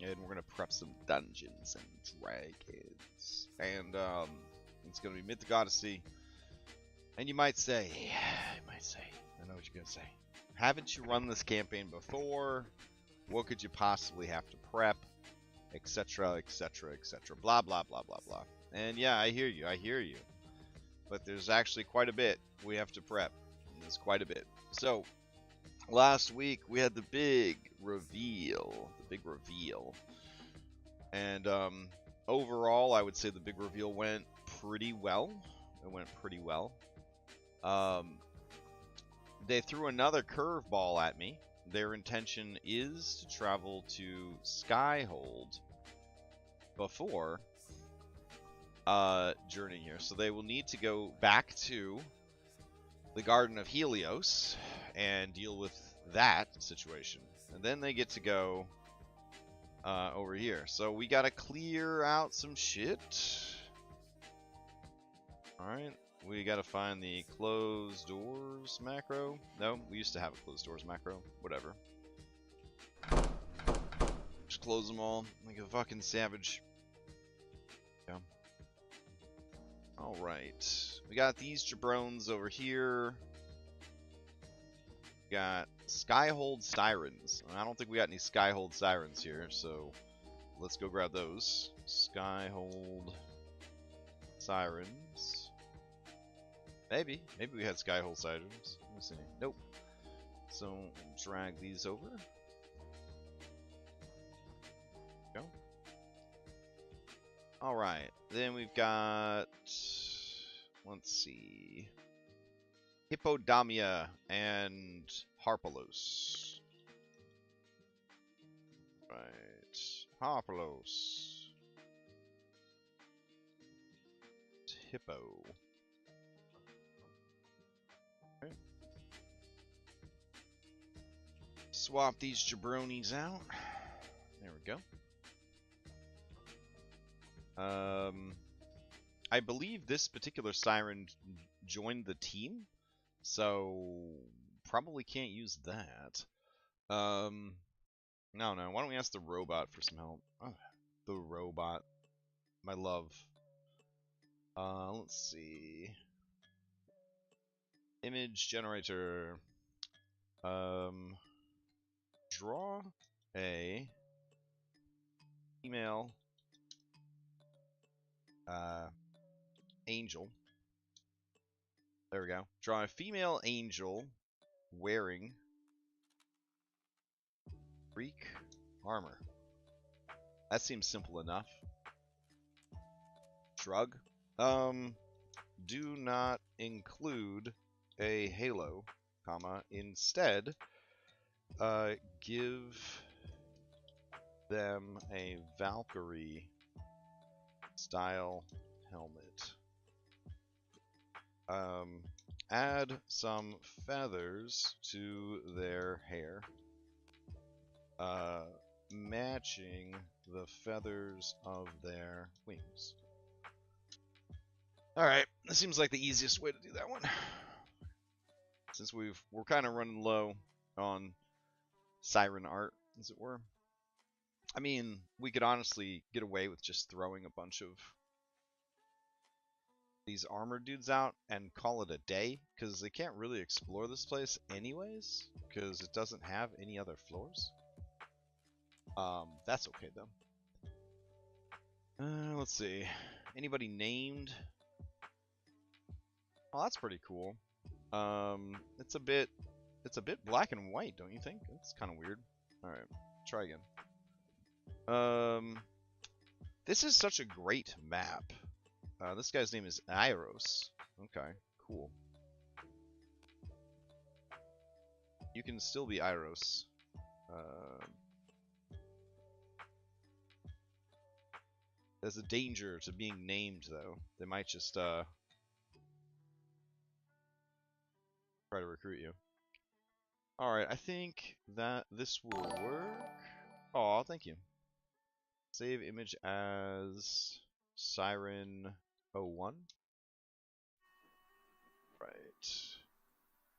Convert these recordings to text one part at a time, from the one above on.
And we're gonna prep some dungeons and dragons. And it's gonna be Mythic Odyssey. And you might say, I know what you're gonna say. Haven't you run this campaign before? What could you possibly have to prep? Etc, etc, etc. Blah, blah, blah, blah, blah. And yeah, I hear you. But there's actually quite a bit we have to prep. There's quite a bit. So, last week we had the big reveal. And overall, I would say the big reveal went pretty well. It went pretty well. They threw another curveball at me. Their intention is to travel to Skyhold before journeying here. So they will need to go back to the Garden of Helios and deal with that situation. And then they get to go over here. So we gotta clear out some shit. Alright. We gotta find the closed doors macro. No, we used to have a closed doors macro. Whatever. Just close them all like a fucking savage. Yeah. Alright. We got these jabrones over here. We got Skyhold Sirens. I don't think we got any Skyhold Sirens here, so let's go grab those. Skyhold Sirens. Maybe we had Skyhold Sirens. Let me see. Nope. So drag these over. Go. Alright. Then we've got, let's see, Hippodamia and Harpalos. Right. Harpalos. Hippo. Okay. Swap these jabronis out. There we go. I believe this particular siren joined the team, so probably can't use that. No. Why don't we ask the robot for some help? Oh, the robot, my love. Let's see. Image generator. Draw a female angel. There we go. Draw a female angel wearing Greek armor. That seems simple enough. Shrug. Do not include a halo, comma. Instead, give them a Valkyrie style helmet. Add some feathers to their hair, matching the feathers of their wings. Alright, that seems like the easiest way to do that one. Since we're kind of running low on siren art, as it were. I mean, we could honestly get away with just throwing a bunch of these armored dudes out and call it a day, because they can't really explore this place anyways, because it doesn't have any other floors. That's okay though. Let's see. Anybody named? Oh, that's pretty cool. It's a bit black and white, don't you think? It's kind of weird. All right, try again. This is such a great map. This guy's name is Iros. Okay, cool. You can still be Iros. There's a danger to being named, though. They might just try to recruit you. Alright, I think that this will work. Aw, thank you. Save image as Siren 01. Right.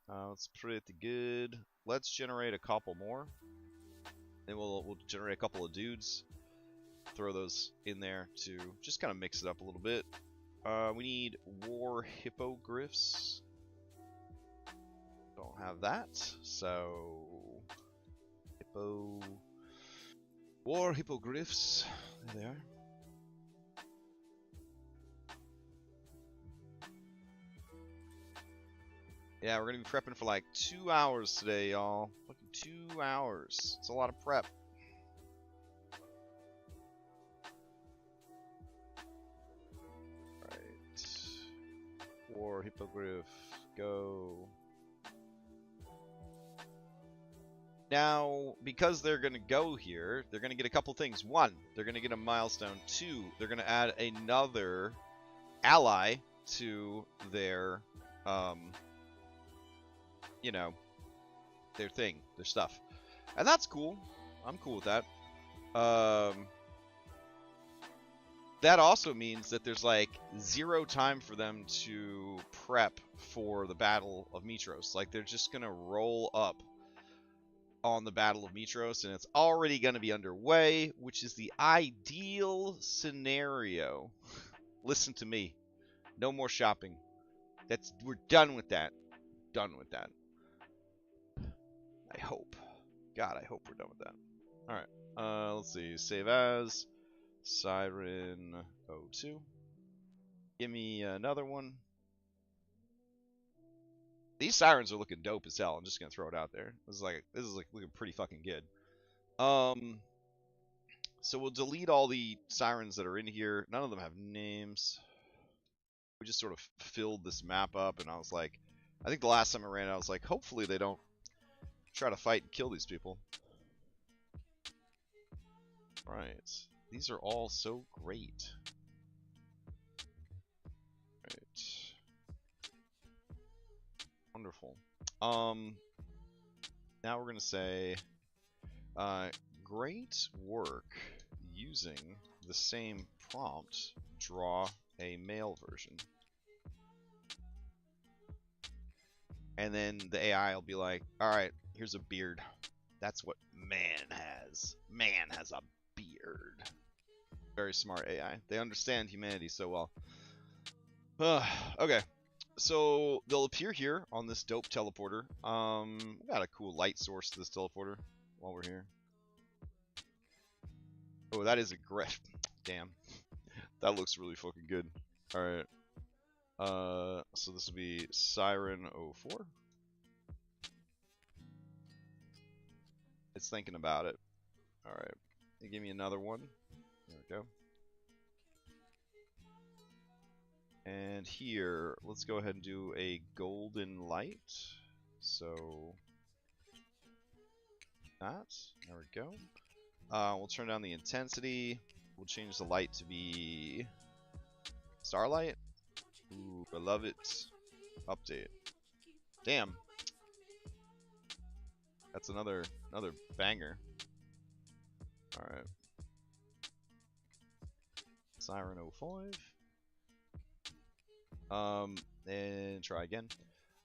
That's pretty good. Let's generate a couple more. and we'll generate a couple of dudes. Throw those in there to just kind of mix it up a little bit. We need war hippogriffs. Don't have that, so war hippogriffs. There they are. Yeah, we're gonna be prepping for like 2 hours today, y'all. Fucking 2 hours. It's a lot of prep. Right. War hippogriff. Go. Now, because they're going to go here, they're going to get a couple things. One, they're going to get a milestone. Two, they're going to add another ally to their, you know, their thing, their stuff. And that's cool. I'm cool with that. That also means that there's like 0 time for them to prep for the Battle of Mitros. Like, they're just going to roll up on the Battle of Mitros, and it's already going to be underway, which is the ideal scenario. Listen to me. No more shopping. We're done with that. Done with that. I hope. God, I hope we're done with that. Alright. Let's see. Save as. Siren 02. Give me another one. These sirens are looking dope as hell. I'm just gonna throw it out there. This is like looking pretty fucking good. So we'll delete all the sirens that are in here. None of them have names. We just sort of filled this map up, and I was like, I think the last time I ran it, I was like, hopefully they don't try to fight and kill these people. Right. These are all so great. Right. Wonderful. Now we're gonna say, great work using the same prompt. Draw a male version, and then the AI will be like, "All right, here's a beard. That's what man has. Man has a beard." Very smart AI. They understand humanity so well. Okay. So they'll appear here on this dope teleporter. We got a cool light source to this teleporter while we're here. Oh, that is a great. Damn. That looks really fucking good. Alright. So this will be Siren 04. It's thinking about it. Alright. Give me another one. There we go. And here, let's go ahead and do a golden light. So that, there we go. We'll turn down the intensity. We'll change the light to be starlight. Ooh, I love it. Update. Damn. That's another banger. Alright. Siren 05. And try again.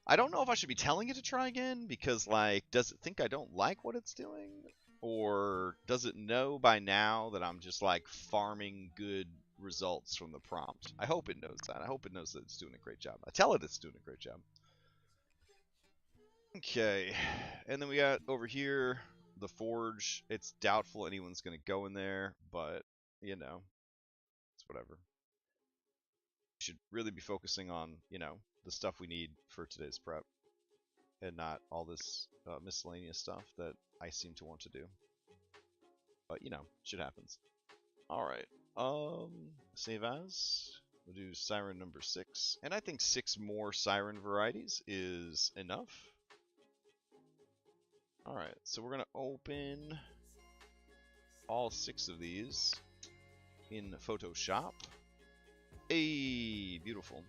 I don't know if I should be telling it to try again, because, like, does it think I don't like what it's doing? Or does it know by now that I'm just, like, farming good results from the prompt? I hope it knows that. I hope it knows that it's doing a great job. I tell it it's doing a great job. Okay. And then we got over here the forge. It's doubtful anyone's going to go in there, but, you know, it's whatever. Should really be focusing on, you know, the stuff we need for today's prep, and not all this miscellaneous stuff that I seem to want to do. But, you know, shit happens. Alright, save as. We'll do Siren number 6, and I think 6 more Siren varieties is enough. Alright, so we're gonna open all 6 of these in Photoshop. Hey, beautiful.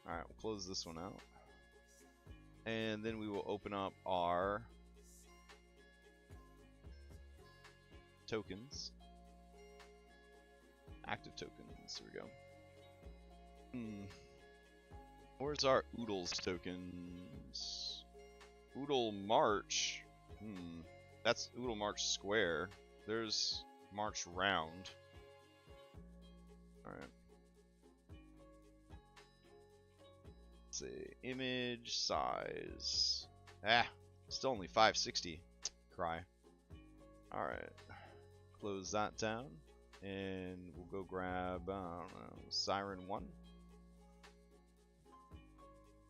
Alright, we'll close this one out. And then we will open up our tokens. Active tokens. Here we go. Where's our Oodles tokens? Oodle March. That's Oodle March Square. There's March Round. Alright. Let's see. Image size. Ah, still only 560. Cry. Alright. Close that down. And we'll go grab, I don't know, Siren 1. I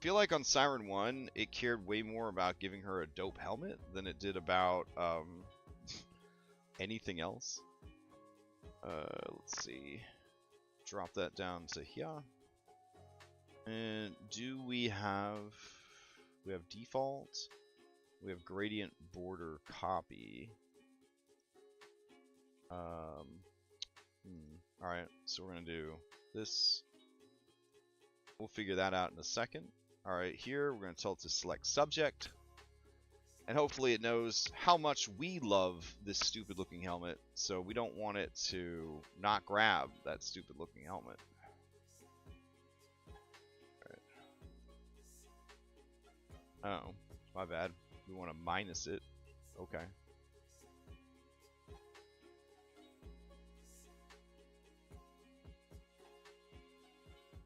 feel like on Siren 1, it cared way more about giving her a dope helmet than it did about anything else. Let's see. Drop that down to here. And do we have default? We have gradient border copy. Alright, so we're gonna do this. We'll figure that out in a second. Alright, here we're gonna tell it to select subject. And hopefully it knows how much we love this stupid looking helmet, so we don't want it to not grab that stupid looking helmet. Alright. Oh, my bad. We want to minus it. Okay.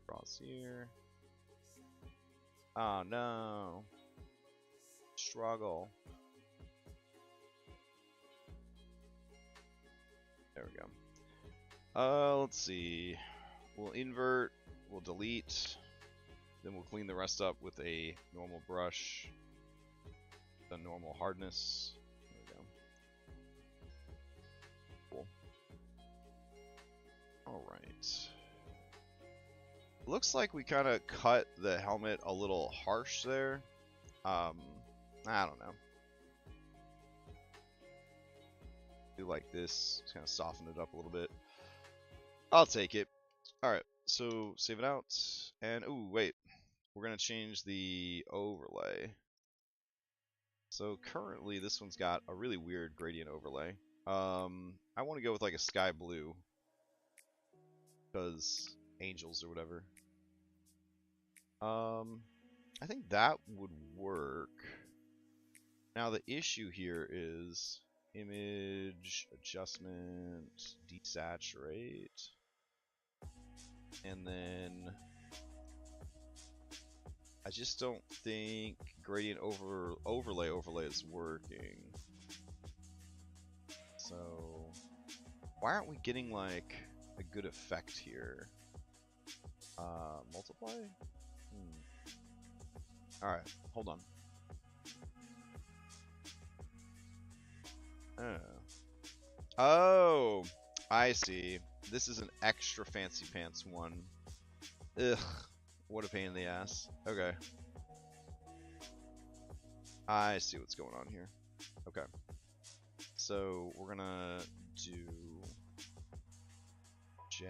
Cross here. Oh no. Struggle. There we go. Let's see. We'll invert, we'll delete, then we'll clean the rest up with a normal brush, the normal hardness. There we go. Cool. Alright. Looks like we kind of cut the helmet a little harsh there. I don't know. Do like this, just kind of soften it up a little bit. I'll take it. Alright, so save it out. And, ooh, wait. We're going to change the overlay. So currently this one's got a really weird gradient overlay. I want to go with like a sky blue. Because angels or whatever. I think that would work. Now the issue here is image adjustment, desaturate, and then I just don't think gradient overlay is working. So why aren't we getting like a good effect here? Multiply? Alright, hold on. Oh, I see. This is an extra fancy pants one. Ugh, what a pain in the ass. Okay. I see what's going on here. Okay. So we're gonna do J.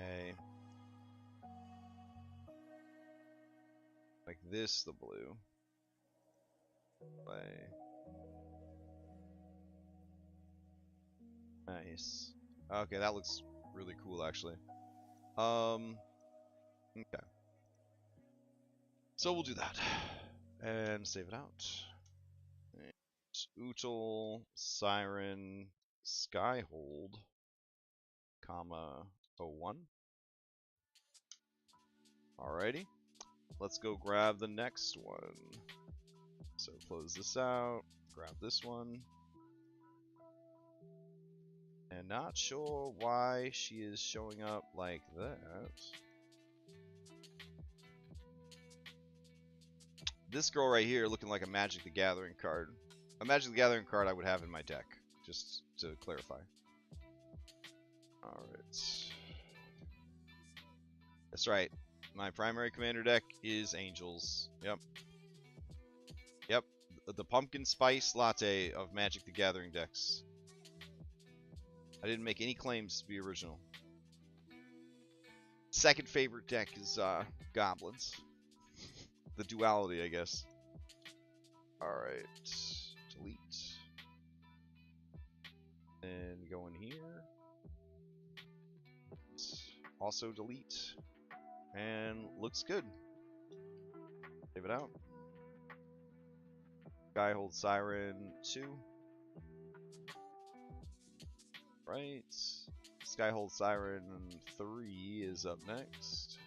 Like this, the blue. Play. Nice. Okay, that looks really cool, actually. Okay. So we'll do that. And save it out. Ootle, Siren, Skyhold, comma, 01. Alrighty. Let's go grab the next one. So close this out, grab this one. And not sure why she is showing up like that. This girl right here looking like a Magic the Gathering card. A Magic the Gathering card I would have in my deck, just to clarify. Alright. That's right. My primary commander deck is Angels. Yep. Yep. The pumpkin spice latte of Magic the Gathering decks. I didn't make any claims to be original. Second favorite deck is Goblins. The duality, I guess. Alright. Delete. And go in here. Also delete. And looks good. Save it out. Skyhold Siren 2. Right. Skyhold Siren 3 is up next.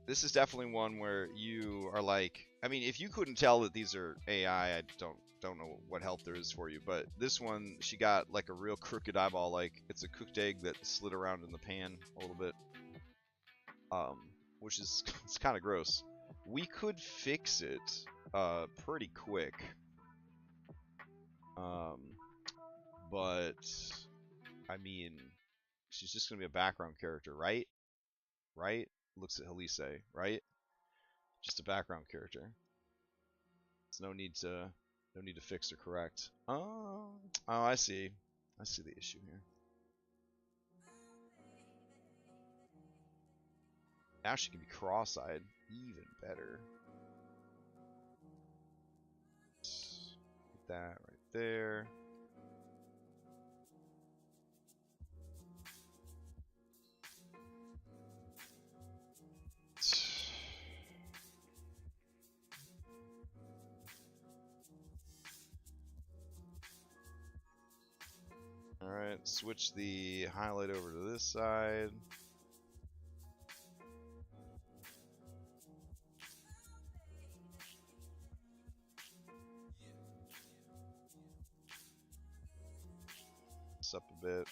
This is definitely one where you are like, I mean, if you couldn't tell that these are AI, I don't know what help there is for you. But this one, she got like a real crooked eyeball, like it's a cooked egg that slid around in the pan a little bit, which is it's kind of gross. We could fix it pretty quick, but I mean, she's just gonna be a background character, right? Right? Looks at Halise, right? Just a background character. There's no need to fix or correct. Oh, I see. I see the issue here. Now she can be cross-eyed, even better. Get that right there. Alright, switch the highlight over to this side. This up a bit.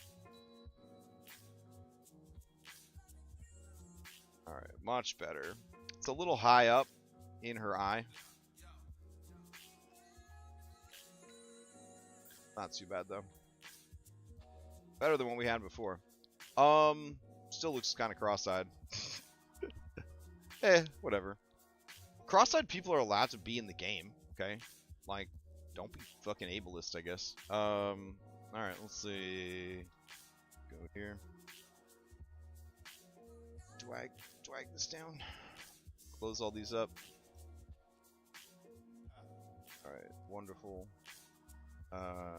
Alright, much better. It's a little high up in her eye. Not too bad though. Better than what we had before. Still looks kind of cross-eyed. Whatever. Cross-eyed people are allowed to be in the game, okay? Like, don't be fucking ableist, I guess. Alright, let's see. Go here. Drag this down. Close all these up. Alright, wonderful.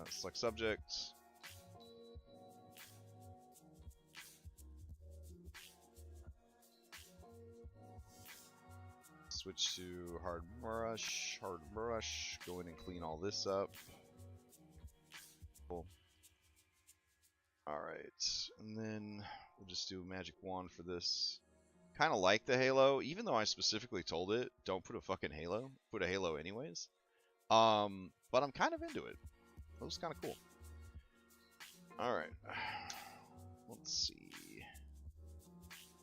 Select subject. Switch to hard brush, go in and clean all this up. Cool. Alright, and then we'll just do a magic wand for this. Kind of like the halo, even though I specifically told it, don't put a fucking halo. Put a halo anyways. But I'm kind of into it. It was kind of cool. Alright. Let's see.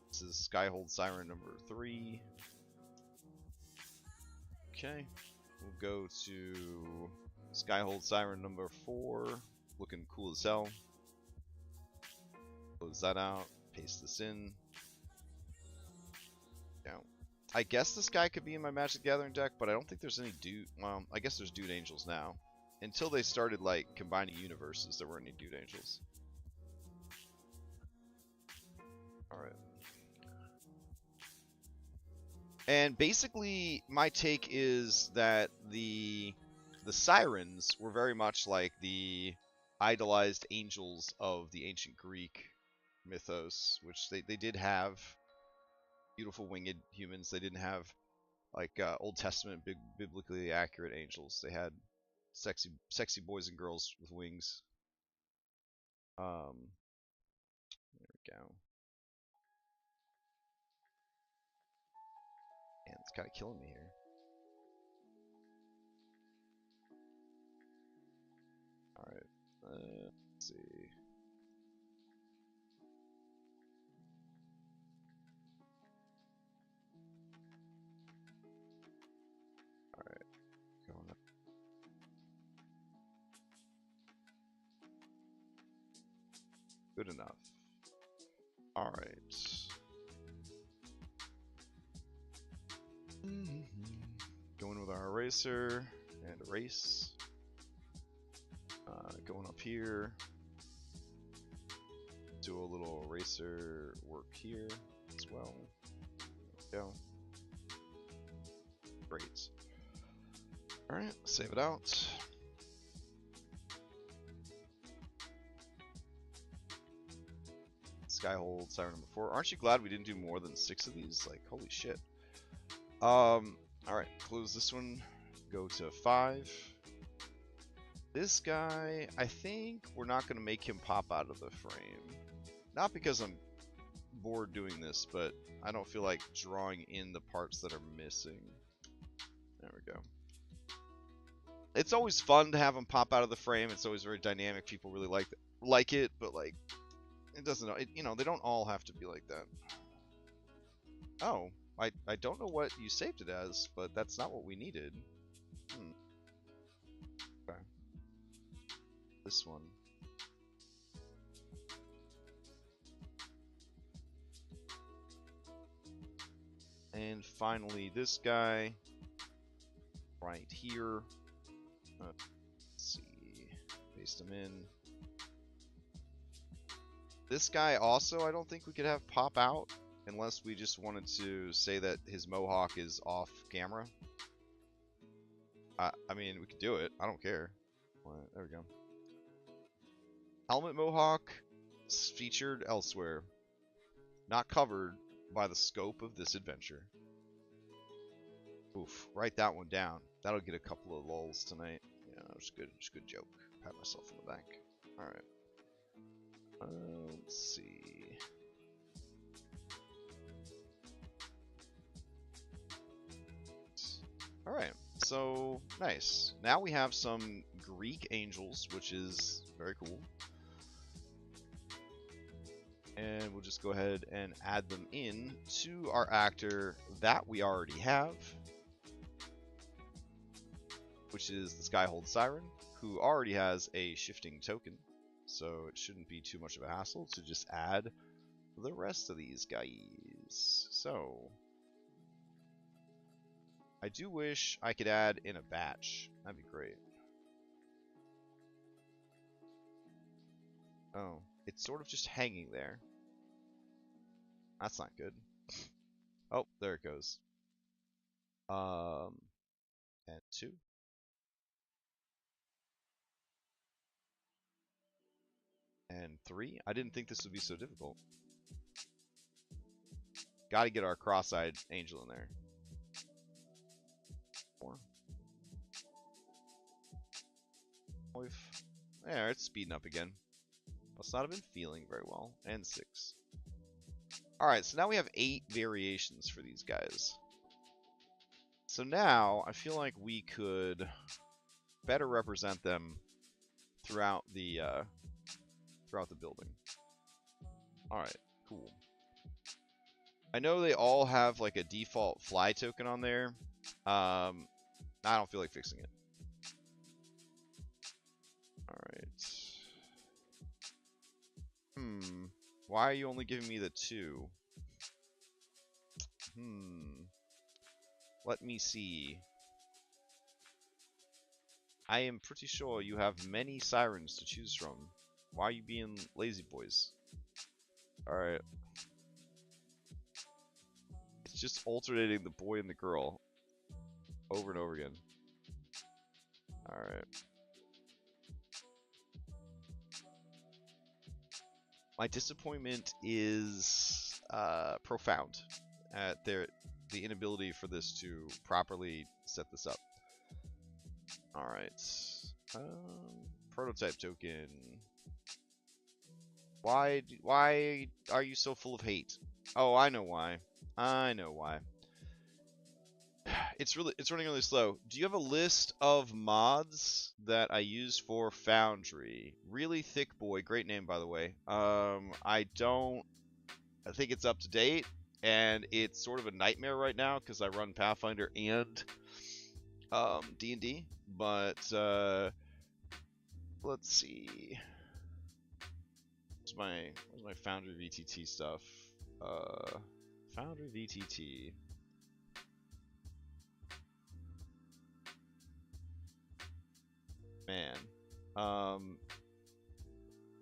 This is Skyhold Siren number 3. Okay. We'll go to Skyhold Siren number 4. Looking cool as hell. Close that out. Paste this in. Now, I guess this guy could be in my Magic the Gathering deck, but I don't think there's any dude. Well, I guess there's Dude Angels now. Until they started like combining universes, there weren't any Dude Angels. Alright. And basically, my take is that the sirens were very much like the idolized angels of the ancient Greek mythos, which they did have beautiful winged humans. They didn't have like Old Testament biblically accurate angels. They had sexy boys and girls with wings. There we go. Man, it's kind of killing me here. Alright, let's see. Alright, going up. Good enough. Alright. Going with our eraser and erase. Going up here. Do a little eraser work here as well. There we go. Great. Alright, save it out. Skyhold Siren number 4. Aren't you glad we didn't do more than 6 of these? Like, holy shit. Alright, close this one. Go to 5. This guy, I think we're not going to make him pop out of the frame. Not because I'm bored doing this, but I don't feel like drawing in the parts that are missing. There we go. It's always fun to have him pop out of the frame. It's always very dynamic. People really like it, but like it doesn't. You know, they don't all have to be like that. Oh, I don't know what you saved it as, but that's not what we needed. Okay. This one. And finally, this guy right here. Let's see. Paste him in. This guy also, I don't think we could have pop out unless we just wanted to say that his mohawk is off camera. I mean, we could do it. I don't care. There we go. Helmet mohawk featured elsewhere. Not covered by the scope of this adventure. Oof, write that one down. That'll get a couple of lulls tonight. Yeah, that was good. Just a good joke. Pat myself on the back. Alright. Let's see. Alright, so nice. Now we have some Greek angels, which is very cool. And we'll just go ahead and add them in to our actor that we already have, which is the Skyhold Siren, who already has a shifting token. So it shouldn't be too much of a hassle to just add the rest of these guys. So I do wish I could add in a batch. That'd be great. Oh, it's sort of just hanging there. That's not good. Oh, there it goes. And 2. And 3. I didn't think this would be so difficult. Got to get our cross-eyed angel in there. 4. 5. There, it's speeding up again. Must not have been feeling very well. And 6. Alright, so now we have 8 variations for these guys. So now, I feel like we could better represent them throughout the building. Alright, cool. I know they all have like a default fly token on there. I don't feel like fixing it. Alright. Why are you only giving me the 2? Let me see. I am pretty sure you have many sirens to choose from. Why are you being lazy boys? Alright. It's just alternating the boy and the girl over and over again. Alright. My disappointment is profound at the inability for this to properly set this up. Alright. Prototype token. Why are you so full of hate? Oh, I know why. I know why. It's running really slow. Do you have a list of mods that I use for Foundry? Really Thick Boy, great name by the way. I think it's up to date, and it's sort of a nightmare right now because I run Pathfinder and D&D. But let's see. Where's my Foundry VTT stuff? Foundry VTT. Man.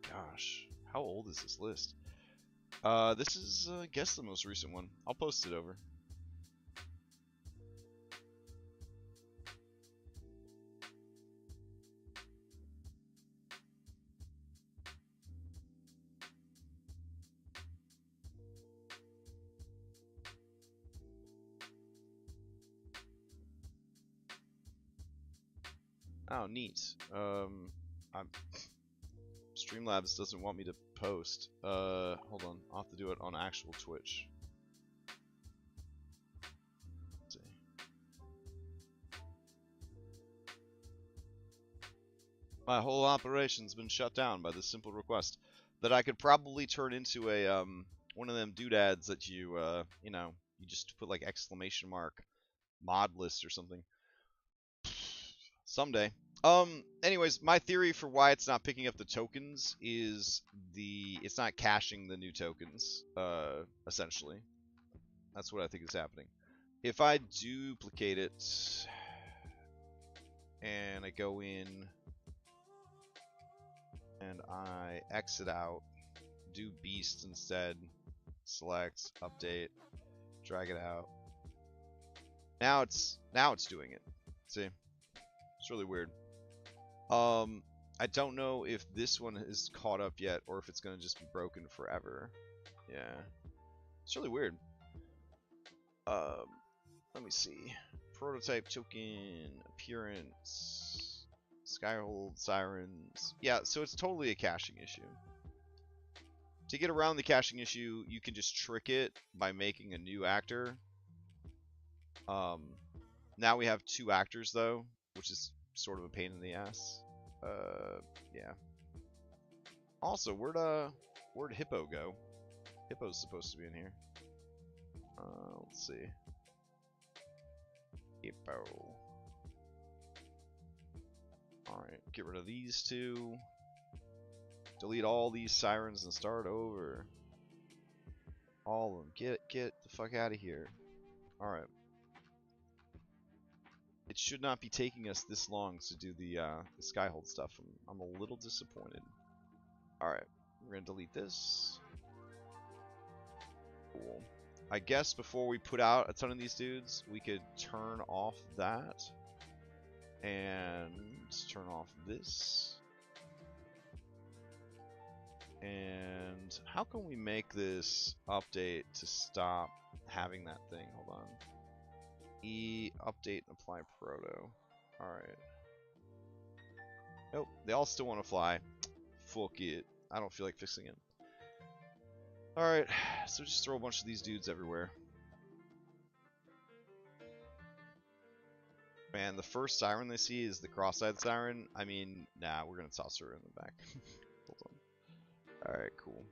Gosh. How old is this list? This is, I guess, the most recent one. I'll post it over. Oh, neat. Streamlabs doesn't want me to post. Hold on. I'll have to do it on actual Twitch. Let's see. My whole operation's been shut down by this simple request that I could probably turn into a one of them doodads that you you know, you just put like exclamation mark mod list or something. Someday. Anyways, my theory for why it's not picking up the tokens is it's not caching the new tokens, essentially. That's what I think is happening. If I duplicate it and I go in and I exit out, do beast instead, select, update, drag it out. Now it's doing it. See? It's really weird. I don't know if this one is caught up yet or if it's going to just be broken forever. Yeah. It's really weird. Let me see. Prototype token, appearance, Skyhold, Sirens. Yeah, so it's totally a caching issue. To get around the caching issue, you can just trick it by making a new actor. Now we have 2 actors though, which is sort of a pain in the ass. Yeah. Also, where'd Hippo go? Hippo's supposed to be in here. Let's see. Hippo. Alright, get rid of these 2. Delete all these sirens and start over. All of them. Get the fuck out of here. Alright. It should not be taking us this long to do the Skyhold stuff. I'm a little disappointed. Alright, we're going to delete this. Cool. I guess before we put out a ton of these dudes, we could turn off that. And turn off this. And how can we make this update to stop having that thing? Hold on. Update and apply proto. Alright. Nope, they all still want to fly. Fuck it. I don't feel like fixing it. Alright, so just throw a bunch of these dudes everywhere. Man, the first siren they see is the cross-eyed siren. I mean, nah, we're gonna toss her in the back. Hold on. Alright, cool.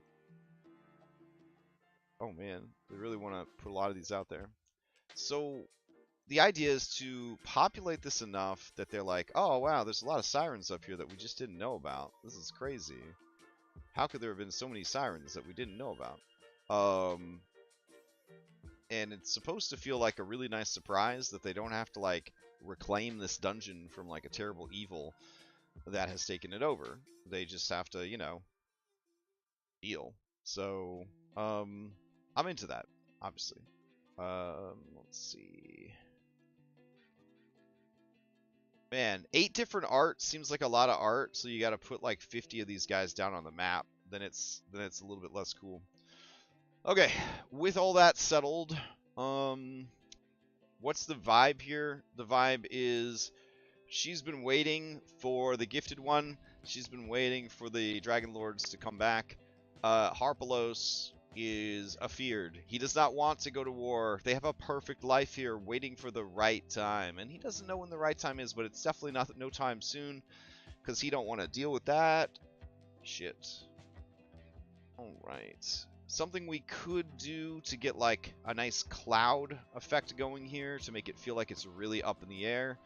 Oh man, they really want to put a lot of these out there. So the idea is to populate this enough that they're like, oh wow, there's a lot of sirens up here that we just didn't know about. This is crazy. How could there have been so many sirens that we didn't know about? And it's supposed to feel like a really nice surprise that they don't have to like reclaim this dungeon from like a terrible evil that has taken it over. They just have to, you know, deal. So, I'm into that, obviously. Let's see. Man, 8 different art seems like a lot of art, so you got to put like 50 of these guys down on the map. Then it's a little bit less cool. Okay, with all that settled, what's the vibe here? The vibe is she's been waiting for the gifted one. She's been waiting for the Dragonlords to come back. Harpalos is afeared. He does not want to go to war. They have a perfect life here, waiting for the right time. And he doesn't know when the right time is, but it's definitely no time soon, because he don't want to deal with that. Shit. Alright. Something we could do to get like a nice cloud effect going here, to make it feel like it's really up in the air,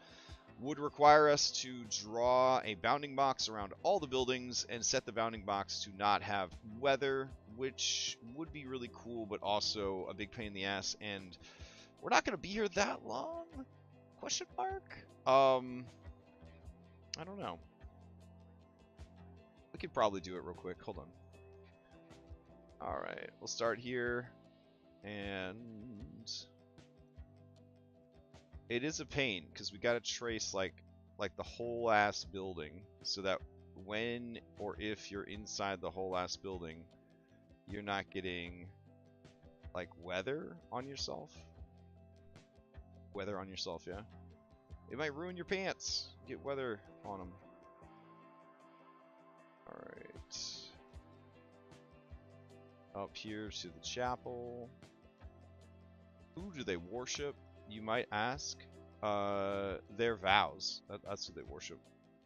would require us to draw a bounding box around all the buildings and set the bounding box to not have weather, which would be really cool, but also a big pain in the ass, and we're not going to be here that long? Question mark? I don't know. We could probably do it real quick. Hold on. Alright, we'll start here, and it is a pain because we gotta trace like the whole ass building, so that when or if you're inside the whole ass building, you're not getting like weather on yourself. Weather on yourself, yeah. It might ruin your pants. Get weather on them. Alright. Up here to the chapel. Who do they worship, you might ask? Their vows. That's who they worship.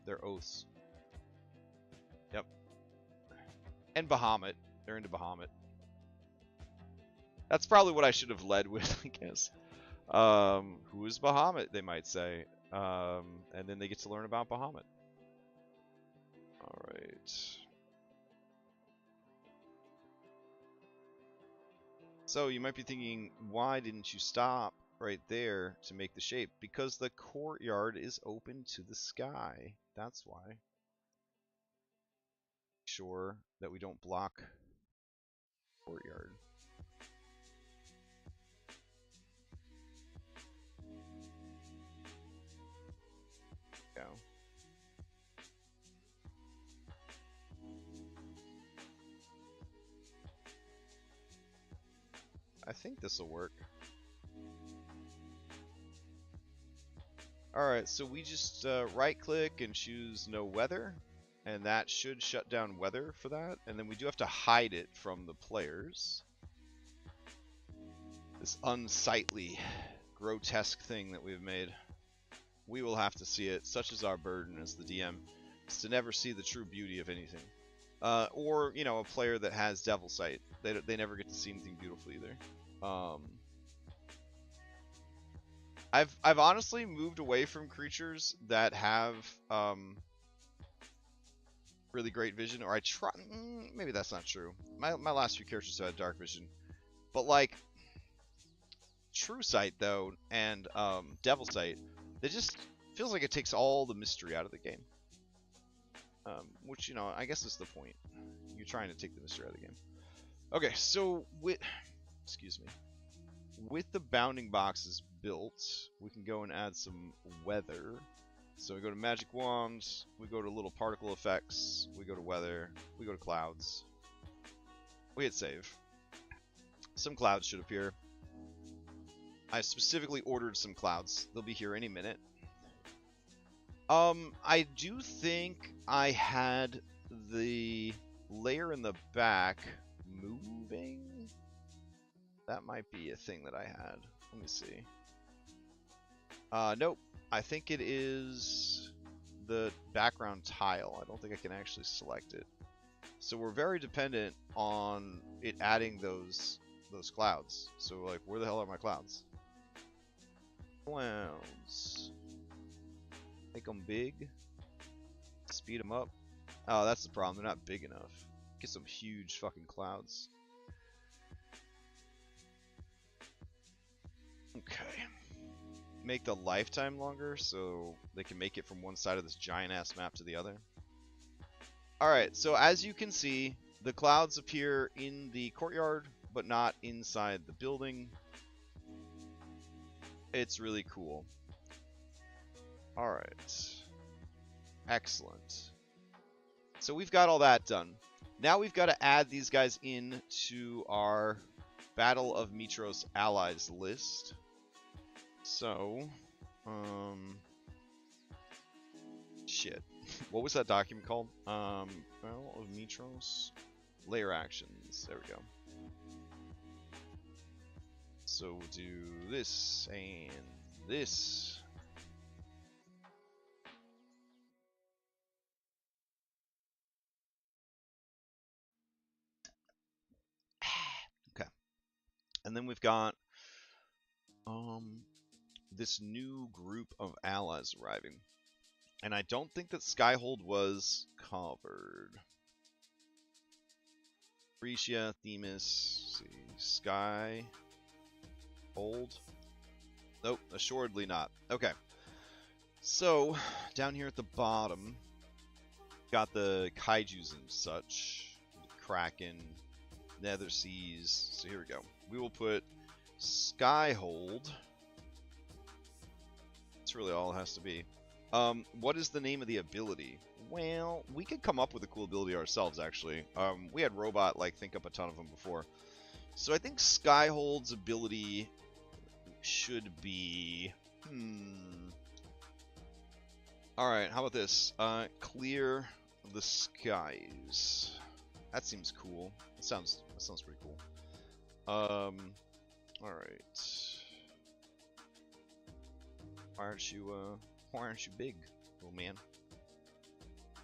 Their oaths. Yep. And Bahamut. They're into Bahamut. That's probably what I should have led with, I guess. Who is Bahamut, they might say. And then they get to learn about Bahamut. Alright. So you might be thinking, why didn't you stop right there to make the shape? Because the courtyard is open to the sky. That's why. Make sure that we don't block courtyard. Go. I think this will work. Alright, so we just right click and choose no weather, and that should shut down weather for that, and then we do have to hide it from the players. This unsightly, grotesque thing that we've made. We will have to see it. Such is our burden as the DM, is to never see the true beauty of anything. Or, you know, a player that has Devil Sight. They never get to see anything beautiful either. I've honestly moved away from creatures that have really great vision, or I try. Maybe that's not true. My last few characters have had dark vision, but like True Sight though and Devil Sight, it just feels like it takes all the mystery out of the game. Which, you know, I guess is the point. You're trying to take the mystery out of the game. Okay, so excuse me. With the bounding boxes built, we can go and add some weather. So we go to magic wands, we go to little particle effects, we go to weather, we go to clouds. We hit save. Some clouds should appear. I specifically ordered some clouds. They'll be here any minute. I do think I had the layer in the back moving. That might be a thing that I had. Let me see. Nope. I think it is the background tile. I don't think I can actually select it. So we're very dependent on it adding those clouds. So like, where the hell are my clouds? Clouds. Make them big. Speed them up. Oh, that's the problem. They're not big enough. Get some huge fucking clouds. Okay. Make the lifetime longer so they can make it from one side of this giant ass map to the other. Alright, so as you can see, the clouds appear in the courtyard, but not inside the building. It's really cool. Alright. Excellent. So we've got all that done. Now we've got to add these guys in to our Battle of Mitros allies list. So, shit. What was that document called? Battle of Mitros layer actions. There we go. So we'll do this and this. Okay. And then we've got this new group of allies arriving. And I don't think that Skyhold was covered. Phrygia, Themis, Skyhold. Nope, assuredly not. Okay. So, down here at the bottom, got the kaijus and such. Kraken, Nether Seas. So here we go. We will put Skyhold. That's really all it has to be. What is the name of the ability? Well, we could come up with a cool ability ourselves, actually. We had Robot, like, think up a ton of them before. So I think Skyhold's ability should be... Alright, how about this? Clear the skies. That seems cool. That sounds pretty cool. Alright. Why aren't you big, little man?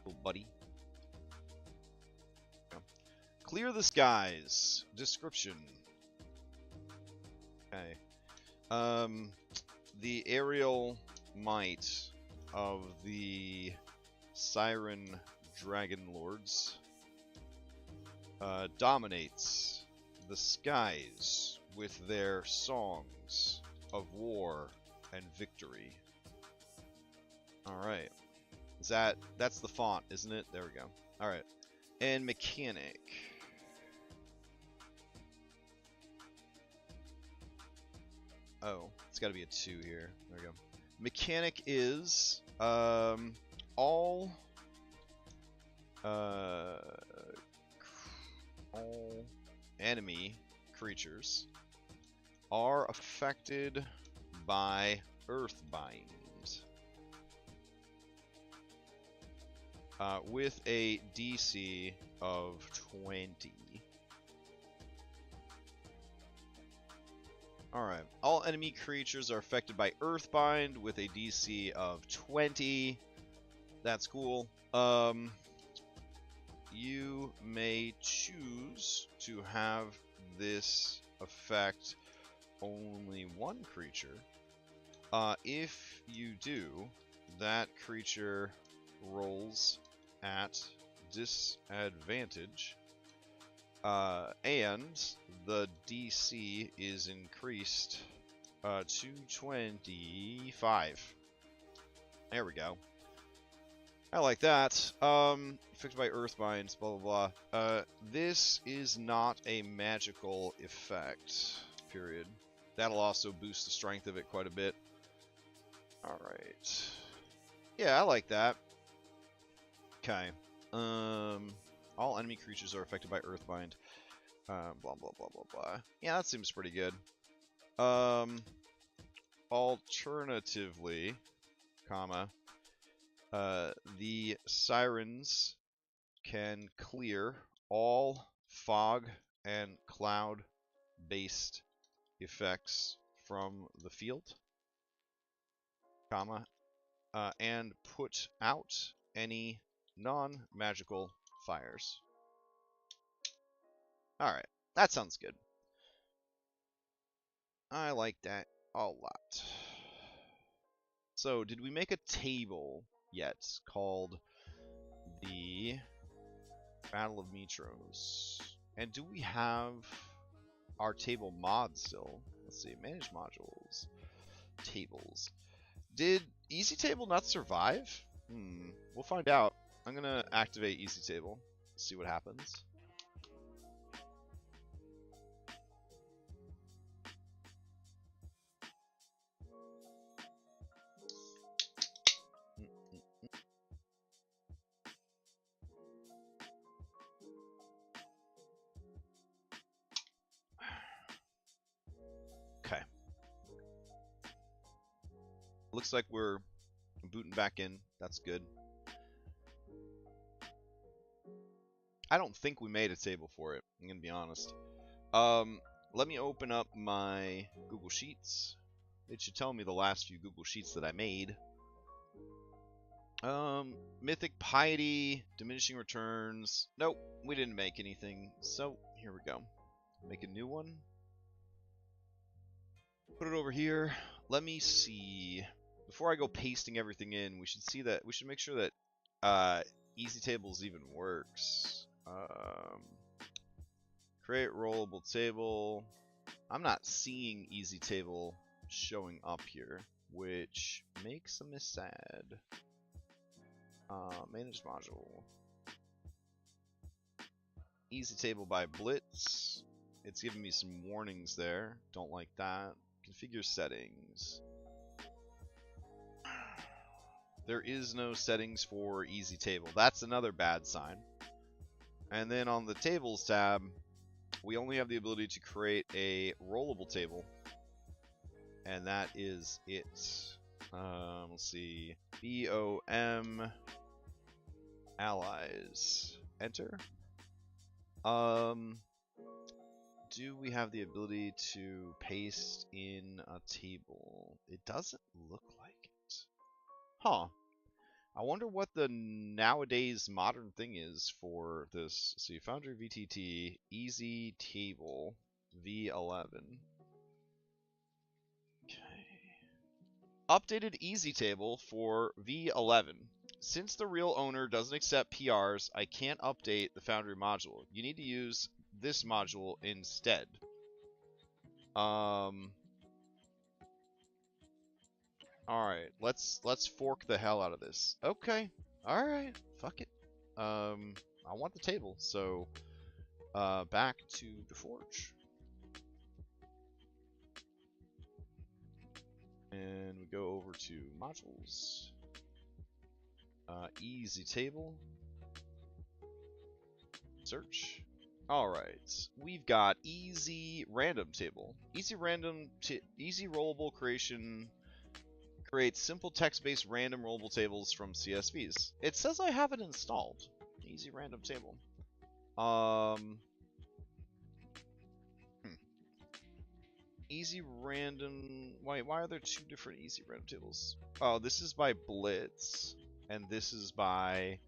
Little buddy. Yeah. Clear the skies. Description. Okay. The aerial might of the Siren Dragonlords dominates the skies with their songs of war and victory. Alright. That's the font, isn't it? There we go. Alright. And mechanic. Oh, it's gotta be a 2 here. There we go. Mechanic is all enemy creatures are affected by Earthbind with a DC of 20. Alright, all enemy creatures are affected by Earthbind with a DC of 20. That's cool. You may choose to have this affect only one creature. If you do, that creature rolls at disadvantage. And the DC is increased to 25. There we go. I like that. Affected by Earthbinds, blah blah blah. This is not a magical effect, period. That'll also boost the strength of it quite a bit. Alright. Yeah, I like that. Okay. All enemy creatures are affected by Earthbind. Blah blah blah blah blah. Yeah, that seems pretty good. Alternatively, comma, the sirens can clear all fog and cloud based effects from the field, comma, and put out any non-magical fires. Alright, that sounds good. I like that a lot. So, did we make a table yet called the Battle of Metros? And do we have our table mod still? Let's see, manage modules, tables. Did Easy Table not survive? We'll find out. I'm gonna activate Easy Table, see what happens. Okay. Looks like we're booting back in. That's good. I don't think we made a table for it, I'm gonna be honest. Let me open up my Google Sheets. It should tell me the last few Google Sheets that I made. Mythic Piety, Diminishing Returns. Nope, we didn't make anything. So, here we go. Make a new one. Put it over here. Let me see. Before I go pasting everything in, we should make sure that Easy Tables even works. Create rollable table. I'm not seeing Easy Table showing up here, which makes me sad. Manage module. Easy Table by Blitz. It's giving me some warnings there. Don't like that. Configure settings. There is no settings for Easy Table. That's another bad sign. And then on the Tables tab, we only have the ability to create a rollable table. And that is it. We'll see. BOM allies. Enter. Do we have the ability to paste in a table? It doesn't look like it. Huh. I wonder what the nowadays modern thing is for this. See, Foundry VTT, easy table, V11. Okay. Updated easy table for V11. Since the real owner doesn't accept PRs, I can't update the Foundry module. You need to use this module instead. Alright, let's fork the hell out of this. Okay. Alright. Fuck it. I want the table, so back to the forge. And we go over to modules. Easy table. Search. Alright. We've got easy random table. Easy rollable creation creates simple text-based random rollable tables from CSVs. It says I have it installed. Easy random table. Easy random. Why are there two different easy random tables? Oh, this is by Blitz, and this is by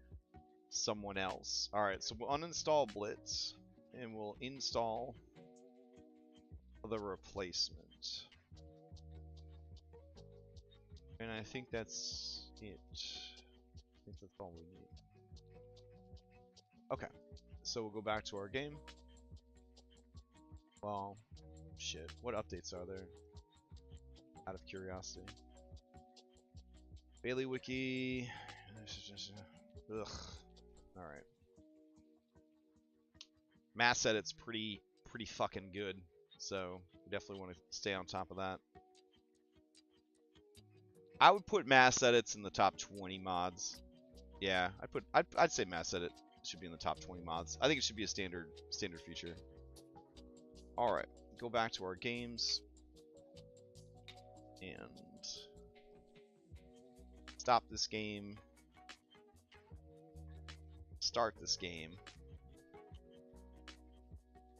someone else. Alright, so we'll uninstall Blitz, and we'll install the replacement. And I think that's it. I think that's all we need. Okay, so we'll go back to our game. Well, shit. What updates are there? Out of curiosity. Bailey Wiki. Ugh. Alright. Mass edit's pretty fucking good. So we definitely want to stay on top of that. I would put mass edits in the top 20 mods. Yeah, I'd say mass edit should be in the top 20 mods. I think it should be a standard feature. Alright, go back to our games. And stop this game. Start this game.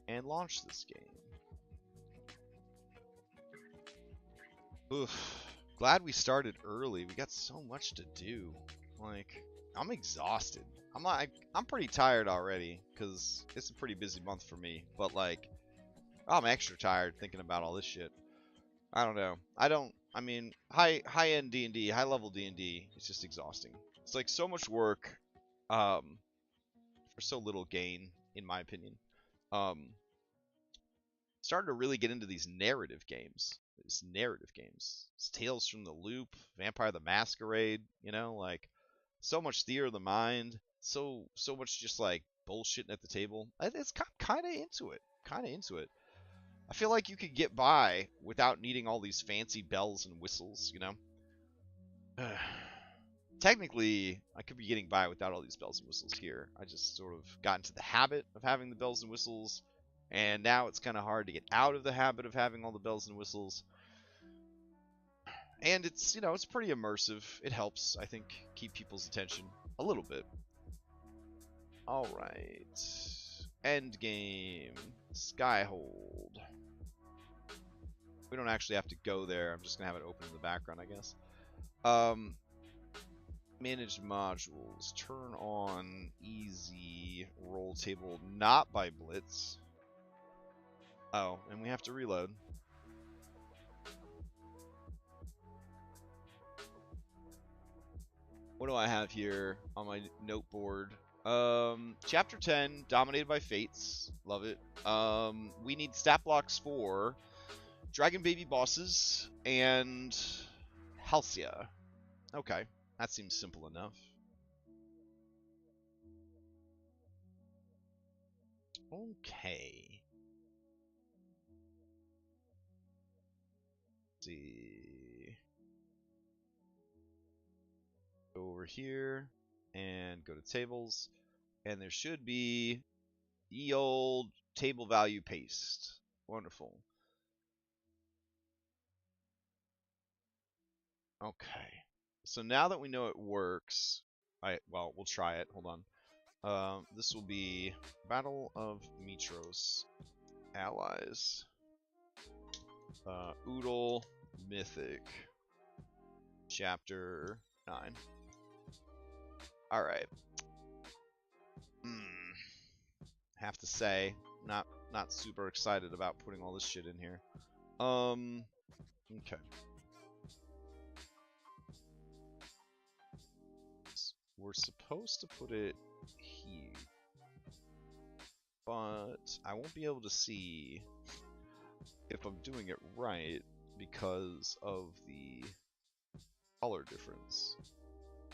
And launch this game. Oof. Glad we started early. We got so much to do. Like, I'm exhausted. I'm pretty tired already because it's a pretty busy month for me. But like, I'm extra tired thinking about all this shit. I don't know. I mean, high-end D&D, high-level D&D, it's just exhausting. It's like so much work for so little gain, in my opinion. Starting to really get into these narrative games. It's Tales from the Loop, Vampire the Masquerade, you know, like so much theater of the mind, so much just like bullshitting at the table. It's kind of into it. I feel like you could get by without needing all these fancy bells and whistles, you know? Technically, I could be getting by without all these bells and whistles here. I just sort of got into the habit of having the bells and whistles, and now it's kind of hard to get out of the habit of having all the bells and whistles. And it's, you know, it's pretty immersive. It helps, I think, keep people's attention a little bit. Alright. Endgame. Skyhold. We don't actually have to go there. I'm just going to have it open in the background, I guess. Manage modules. Turn on easy roll table, not by Blitz. Oh, and we have to reload. What do I have here on my note board? Chapter 10, Dominated by Fates. Love it. We need stat blocks for Dragon Baby bosses and Halcyon. Okay, that seems simple enough. Okay. Let's see. Go over here and go to tables, and there should be the old table value paste. Wonderful. Okay. So now that we know it works, well, we'll try it. Hold on. This will be Battle of Mitros Allies. Oodle Mythic. Chapter 9. Alright. Have to say, not super excited about putting all this shit in here. Okay. We're supposed to put it here, but I won't be able to see if I'm doing it right because of the color difference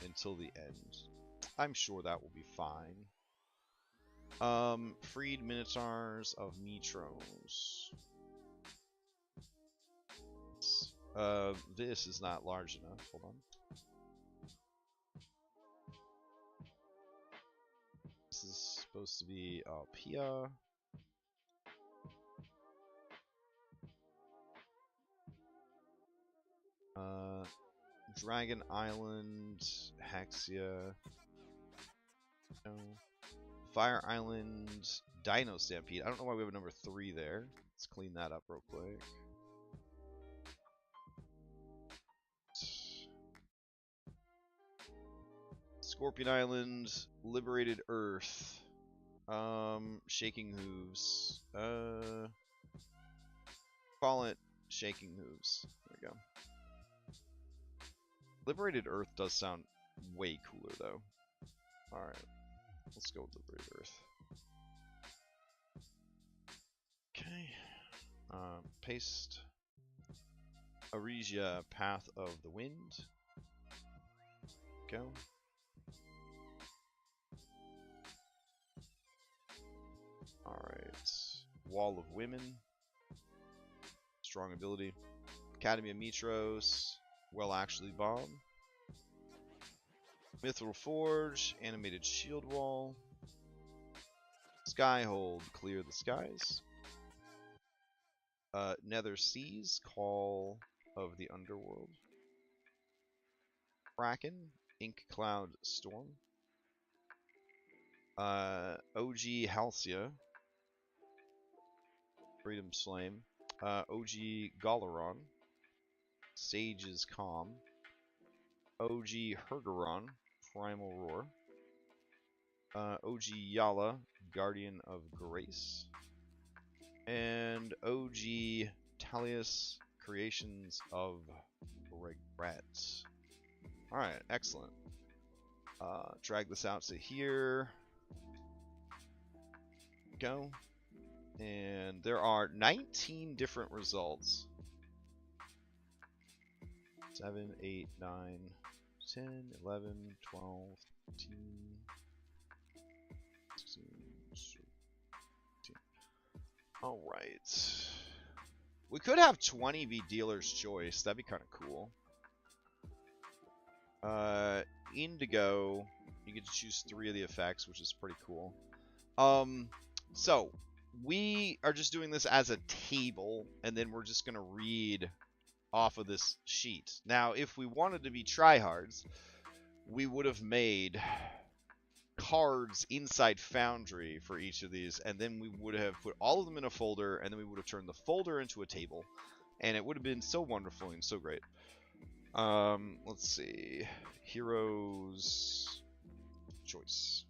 until the end. I'm sure that will be fine. Freed Minotaurs of Mitros. This is not large enough. Hold on. This is supposed to be up here. Dragon Island, Hexia. No. Fire Island, Dino Stampede. I don't know why we have a number 3 there. Let's clean that up real quick. Scorpion Island, Liberated Earth, Shaking Hooves, call it Shaking Hooves. There we go. Liberated Earth does sound way cooler though. Alright, let's go with Liberated Earth. Okay, paste Aresia, Path of the Wind. Go. Alright. Wall of Women. Strong ability. Academy of Mitros. Well, actually, Bomb. Mithril Forge. Animated Shield Wall. Skyhold. Clear the skies. Nether Seas. Call of the Underworld. Kraken. Ink Cloud Storm. OG Halcyon. Freedom's Flame. OG Galaron. Sage's Calm. OG Hergeron. Primal Roar. OG Yala. Guardian of Grace. And OG Talius. Creations of Regret. Alright, excellent. Drag this out to here. Go. And there are 19 different results. 7, 8, 9, 10, 11, 12, 13, 16, 17. Alright. We could have 20 be Dealer's Choice. That'd be kind of cool. Indigo. You get to choose 3 of the effects, which is pretty cool. So we are just doing this as a table, and then we're just going to read off of this sheet. Now, if we wanted to be tryhards, we would have made cards inside Foundry for each of these, and then we would have put all of them in a folder, and then we would have turned the folder into a table, and it would have been so wonderful and so great. Let's see. Heroes Choice.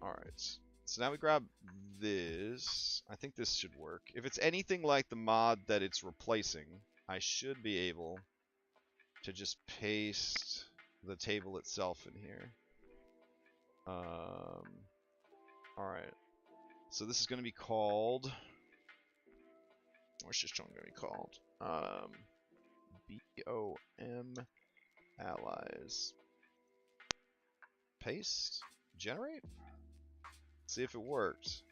Alright. So now we grab this. I think this should work. If it's anything like the mod that it's replacing, I should be able to just paste the table itself in here. Alright. So this is going to be called... What's this one going to be called? BOM Allies. Paste. Generate. See if it works.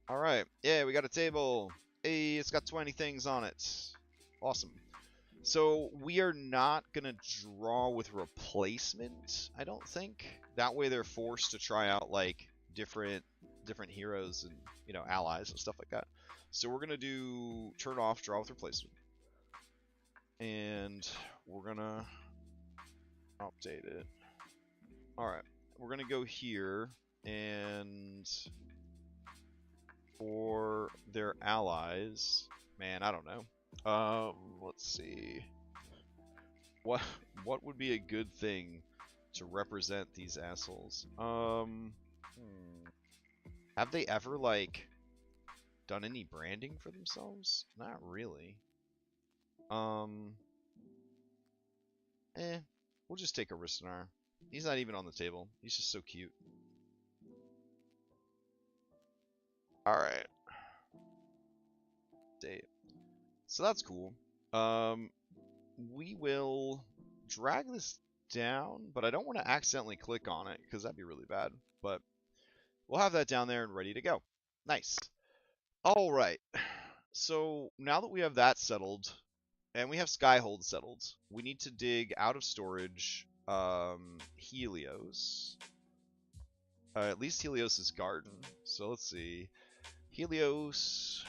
Alright. Yeah, we got a table. Hey, it's got 20 things on it. Awesome. So we are not going to draw with replacement, I don't think. That way they're forced to try out like different heroes and, you know, allies and stuff like that. So we're going to do turn off draw with replacement. And we're gonna update it. Alright, we're gonna go here, and for their allies, man, I don't know. Let's see. What would be a good thing to represent these assholes? Have they ever, like, done any branding for themselves? Not really. We'll just take a Ristanar. He's not even on the table. He's just so cute. Alright. Date. So that's cool. We will drag this down, but I don't want to accidentally click on it, because that'd be really bad. But we'll have that down there and ready to go. Nice. Alright. So now that we have that settled, and we have Skyhold settled, we need to dig out of storage Helios. At least Helios' garden. So let's see. Helios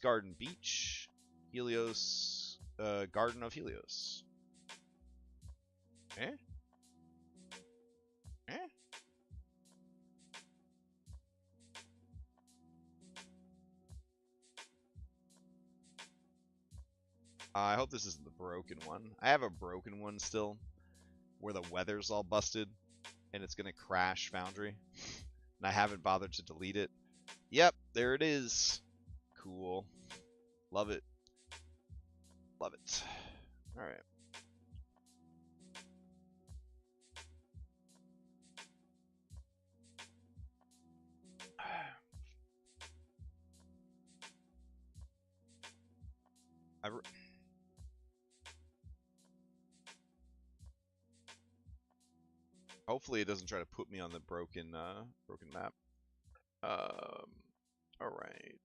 Garden Beach, Helios Garden of Helios. Eh? Eh? I hope this isn't the broken one. I have a broken one still, where the weather's all busted, and it's gonna crash Foundry, and I haven't bothered to delete it. Yep, there it is. Cool. Love it. Love it. Alright. Hopefully it doesn't try to put me on the broken map. Alright.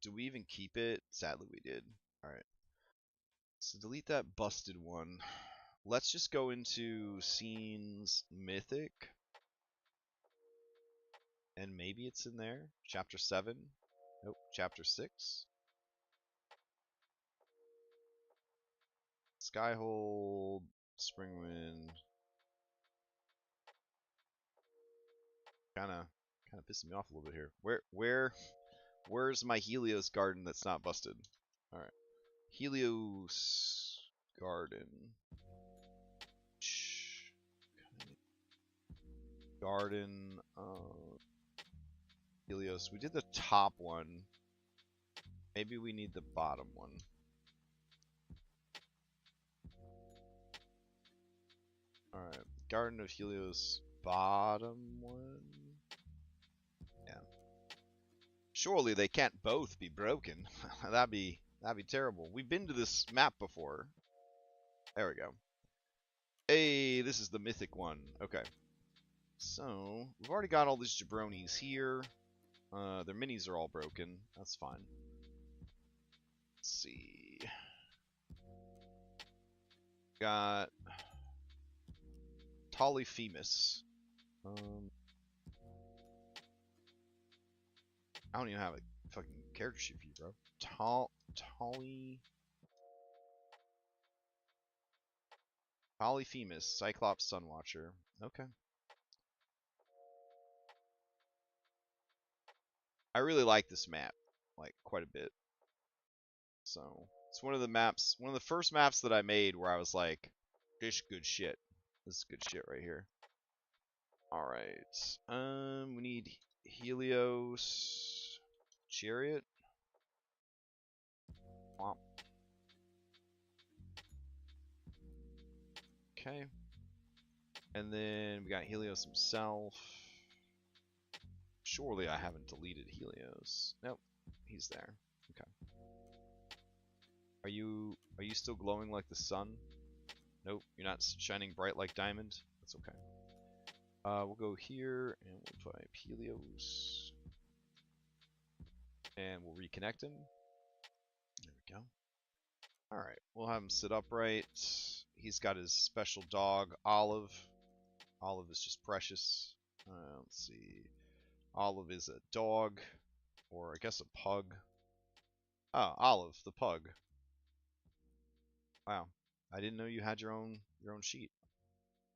Do we even keep it? Sadly we did. Alright. So delete that busted one. Let's just go into scenes Mythic. And maybe it's in there. Chapter 7. Nope. Chapter 6. Skyhold. Springwind. Kinda pissing me off a little bit here. Where's my Helios garden that's not busted? Alright. Helios garden. Garden Helios. We did the top one. Maybe we need the bottom one. Alright. Garden of Helios bottom one. Yeah. Surely they can't both be broken. that'd be terrible. We've been to this map before. There we go. Hey, this is the Mythic one. Okay. So, we've already got all these jabronis here. Their minis are all broken. That's fine. Let's see. Got Polyphemus. I don't even have a fucking character sheet for you, bro. Polyphemus, Cyclops Sunwatcher. Okay. I really like this map, like, quite a bit. So, it's one of the first maps that I made where I was like, this good shit. This is good shit right here. Alright. We need Helios Chariot. Womp. Okay. And then we got Helios himself. Surely I haven't deleted Helios. Nope. He's there. Okay. Are you still glowing like the sun? Nope. You're not shining bright like diamond? That's okay. We'll go here and we'll type Helios. And we'll reconnect him. There we go. Alright, we'll have him sit upright. He's got his special dog, Olive. Olive is just precious. Let's see. Olive is a dog, or I guess a pug. Oh, Olive, the pug. Wow. I didn't know you had your own sheet.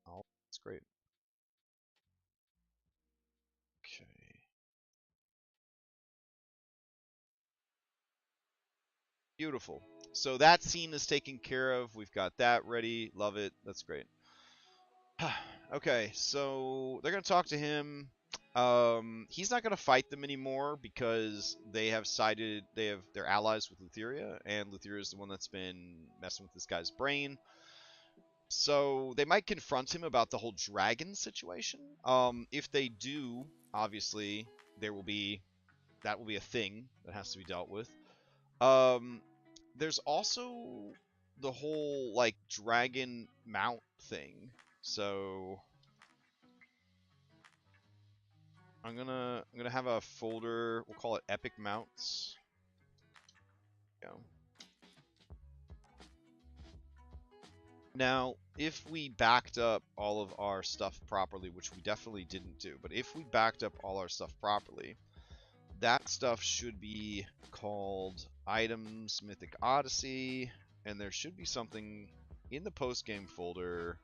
Oh, that's great. Okay. Beautiful. So that scene is taken care of. We've got that ready. Love it. That's great. Okay, so they're gonna talk to him. He's not gonna fight them anymore because they're allies with Lutheria, and Lutheria is the one that's been messing with this guy's brain. So they might confront him about the whole dragon situation. If they do, obviously there will be that will be a thing that has to be dealt with. Um, there's also the whole like dragon mount thing. So I'm gonna have a folder. We'll call it Epic Mounts. Yeah. Now, if we backed up all of our stuff properly, which we definitely didn't do, but if we backed up all our stuff properly, that stuff should be called Items Mythic Odyssey, and there should be something in the post-game folder.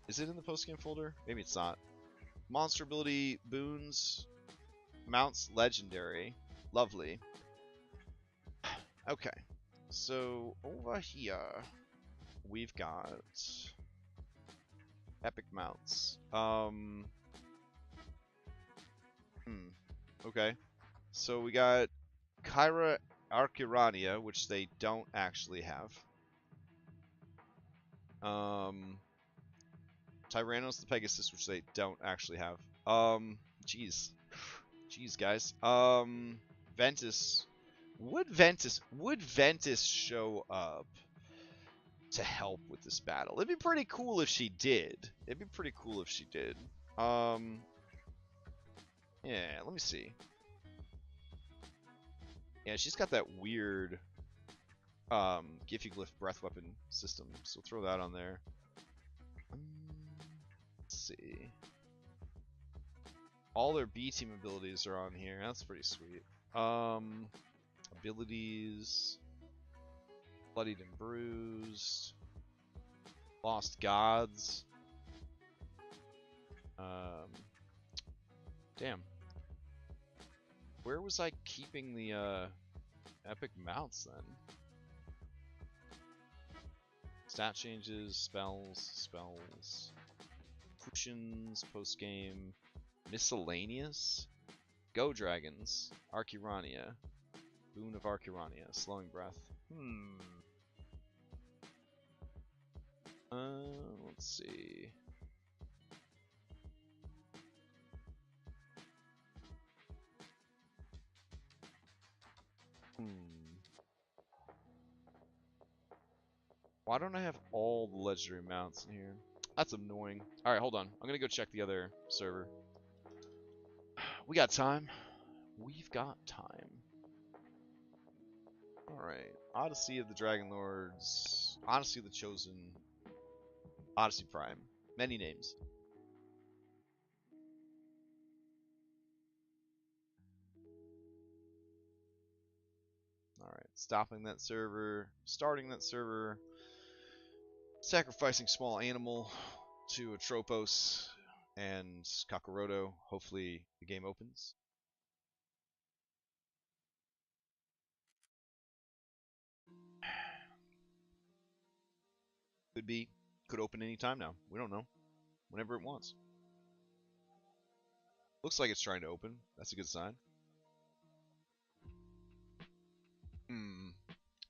Is it in the post-game folder? Maybe it's not. Monster ability, boons, mounts legendary. Lovely. Okay. So over here, we've got epic mounts. Okay. So we got Kyra Archirania, which they don't actually have. Tyrannos the Pegasus, which they don't actually have. Jeez, guys. Ventus. Would Ventus show up to help with this battle? It'd be pretty cool if she did. Yeah, let me see. Yeah, she's got that weird Glyph breath weapon system, so throw that on there. Let's see. All their B team abilities are on here. That's pretty sweet. Abilities. Bloodied and Bruised. Lost Gods. Damn. Where was I keeping the epic mounts then? Stat changes, spells, potions, post game, miscellaneous, Go Dragons, Archirania, Boon of Archirania, Slowing Breath. Let's see. Why don't I have all the legendary mounts in here? That's annoying. Alright, hold on. I'm gonna go check the other server. We got time. We've got time. Alright. Odyssey of the Dragonlords. Odyssey of the Chosen. Odyssey Prime. Many names. Alright. Stopping that server. Starting that server. Sacrificing small animal to Atropos and Kakaroto. Hopefully the game opens. Could be. Could open any time now. We don't know. Whenever it wants. Looks like it's trying to open. That's a good sign.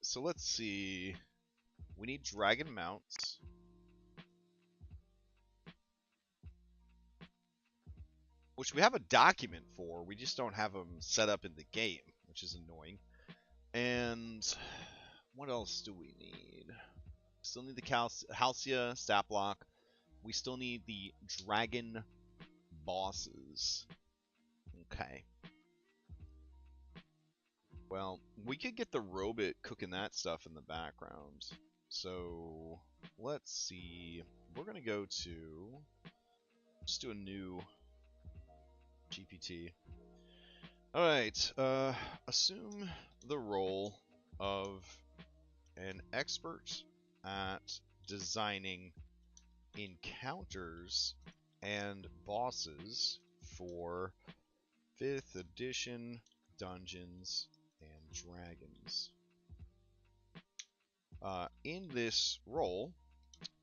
So let's see. We need dragon mounts. Which we have a document for. We just don't have them set up in the game, which is annoying. And what else do we need? Still need the Halcyon stat block. We still need the dragon bosses. Okay. Well, we could get the robot cooking that stuff in the background. So, let's see. We're going to go to... Just do a new GPT. Alright, assume the role of an expert at designing encounters and bosses for 5th edition Dungeons and Dragons. In this role,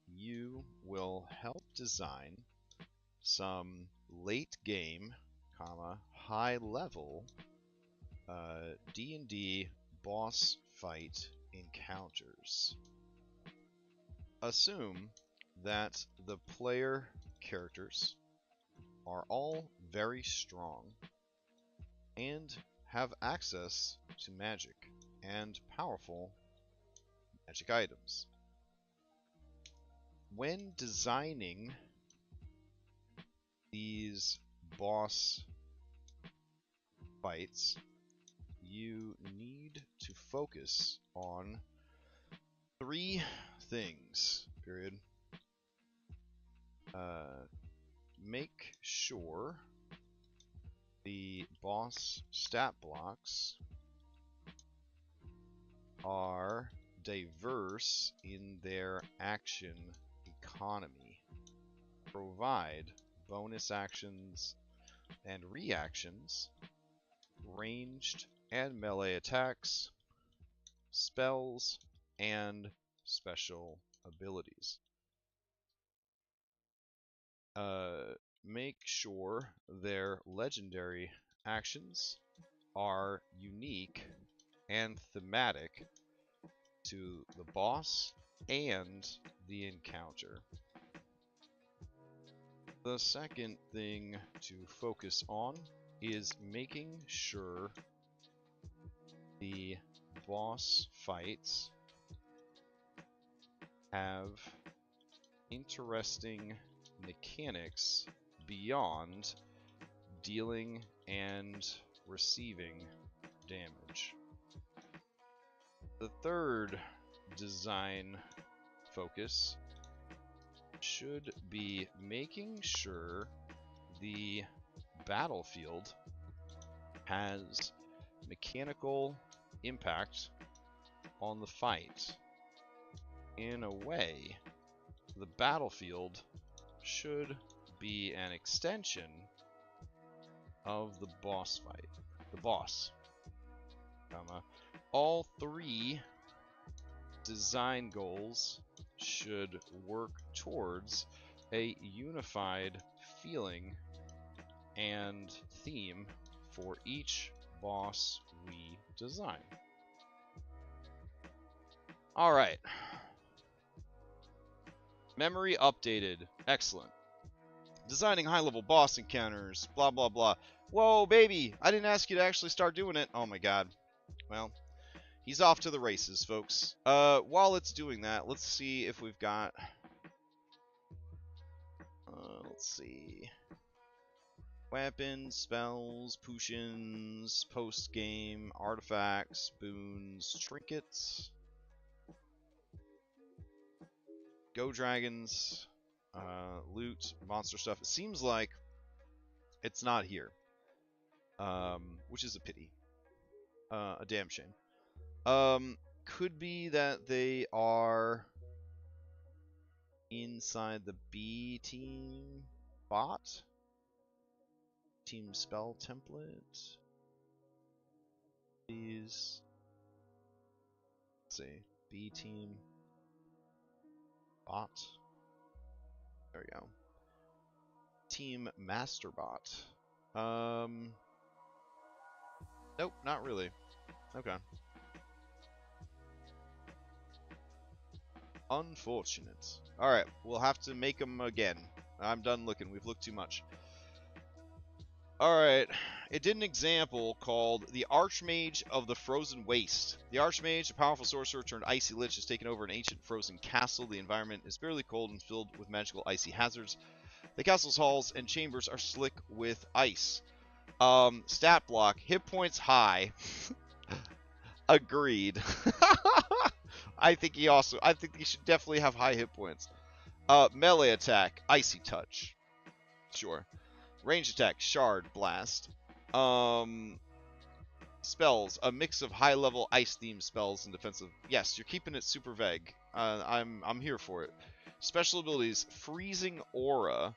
you will help design some late game, high level D&D boss fight encounters. Assume that the player characters are all very strong and have access to magic and powerful magic items. When designing these boss fights, you need to focus on 3 things, period. Make sure the boss stat blocks are diverse in their action economy. Provide bonus actions and reactions, ranged and melee attacks, spells, and special abilities. Make sure their legendary actions are unique and thematic to the boss and the encounter. The second thing to focus on is making sure the boss fights have interesting mechanics beyond dealing and receiving damage. The third design focus should be making sure the battlefield has mechanical impact on the fight. In a way, the battlefield should be an extension of the boss fight. The boss, all 3 design goals should work towards a unified feeling and theme for each boss we design. Alright. Memory updated. Excellent. Designing high-level boss encounters. Blah, blah, blah. Whoa, baby! I didn't ask you to actually start doing it. Oh my god. Well, he's off to the races, folks. While it's doing that, let's see if we've got... let's see... Weapons, spells, potions, post-game, artifacts, boons, trinkets. Go Dragons, loot, monster stuff. It seems like it's not here, which is a pity. A damn shame. Could be that they are inside the B team bot. Team spell template. Please. Let's see. B team bot. There we go. Team master bot. Nope, not really. Okay. Unfortunate. Alright, we'll have to make them again. I'm done looking. We've looked too much. Alright, it did an example called the Archmage of the Frozen Waste. The Archmage, a powerful sorcerer turned icy lich, has taken over an ancient frozen castle. The environment is bitterly cold and filled with magical icy hazards. The castle's halls and chambers are slick with ice. Stat block, hit points high. Agreed. I think he should definitely have high hit points. Melee attack, icy touch. Sure. Range attack, shard blast. Spells, a mix of high-level ice-themed spells and defensive. Yes, you're keeping it super vague. I'm here for it. Special abilities: Freezing Aura.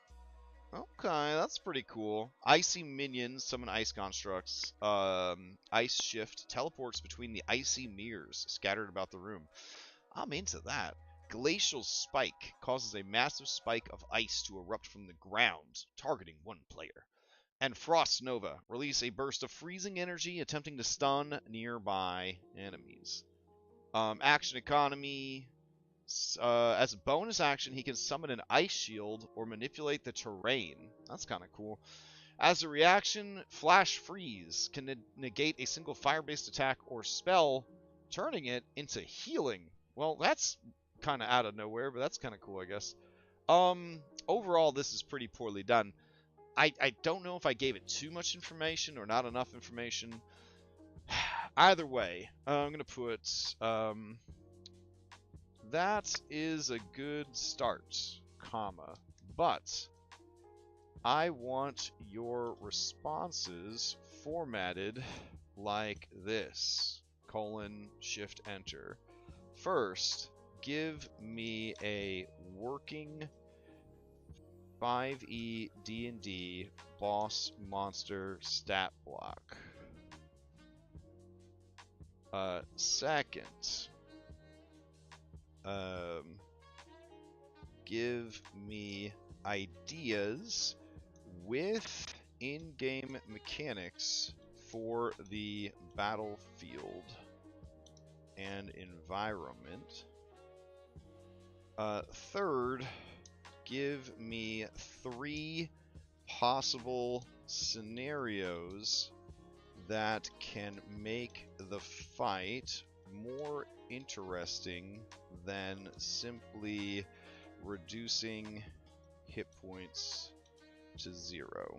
Okay, that's pretty cool. Icy minions, summon ice constructs. Ice Shift teleports between the icy mirrors scattered about the room. I'm into that. Glacial Spike causes a massive spike of ice to erupt from the ground, targeting one player. And Frost Nova, release a burst of freezing energy attempting to stun nearby enemies. Action economy. As a bonus action, he can summon an ice shield or manipulate the terrain. That's kind of cool. As a reaction, Flash Freeze can negate a single fire-based attack or spell, turning it into healing. Well, that's kind of out of nowhere, but that's kind of cool, I guess. Overall, this is pretty poorly done. I don't know if I gave it too much information or not enough information. Either way, I'm going to put... that is a good start, comma. But I want your responses formatted like this. Shift enter. First, give me a working 5e D&D boss monster stat block. Second, give me ideas with in-game mechanics for the battlefield and environment. Third, give me 3 possible scenarios that can make the fight more interesting than simply reducing hit points to 0.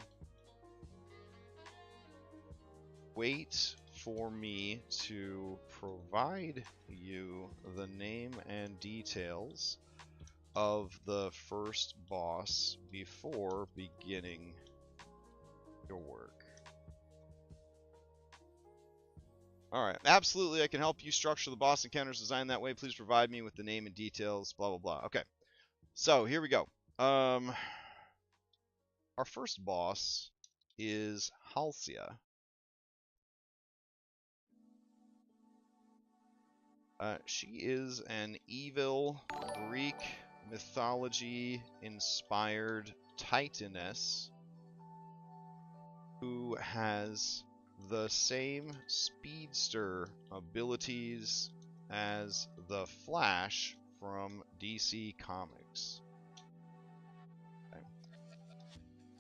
Wait for me to provide you the name and details of the first boss before beginning your work. Alright, absolutely, I can help you structure the boss encounters designed that way. Please provide me with the name and details, blah, blah, blah. Okay, so here we go. Our first boss is Halcya. She is an evil Greek mythology-inspired titaness who has the same speedster abilities as the Flash from DC Comics. Okay.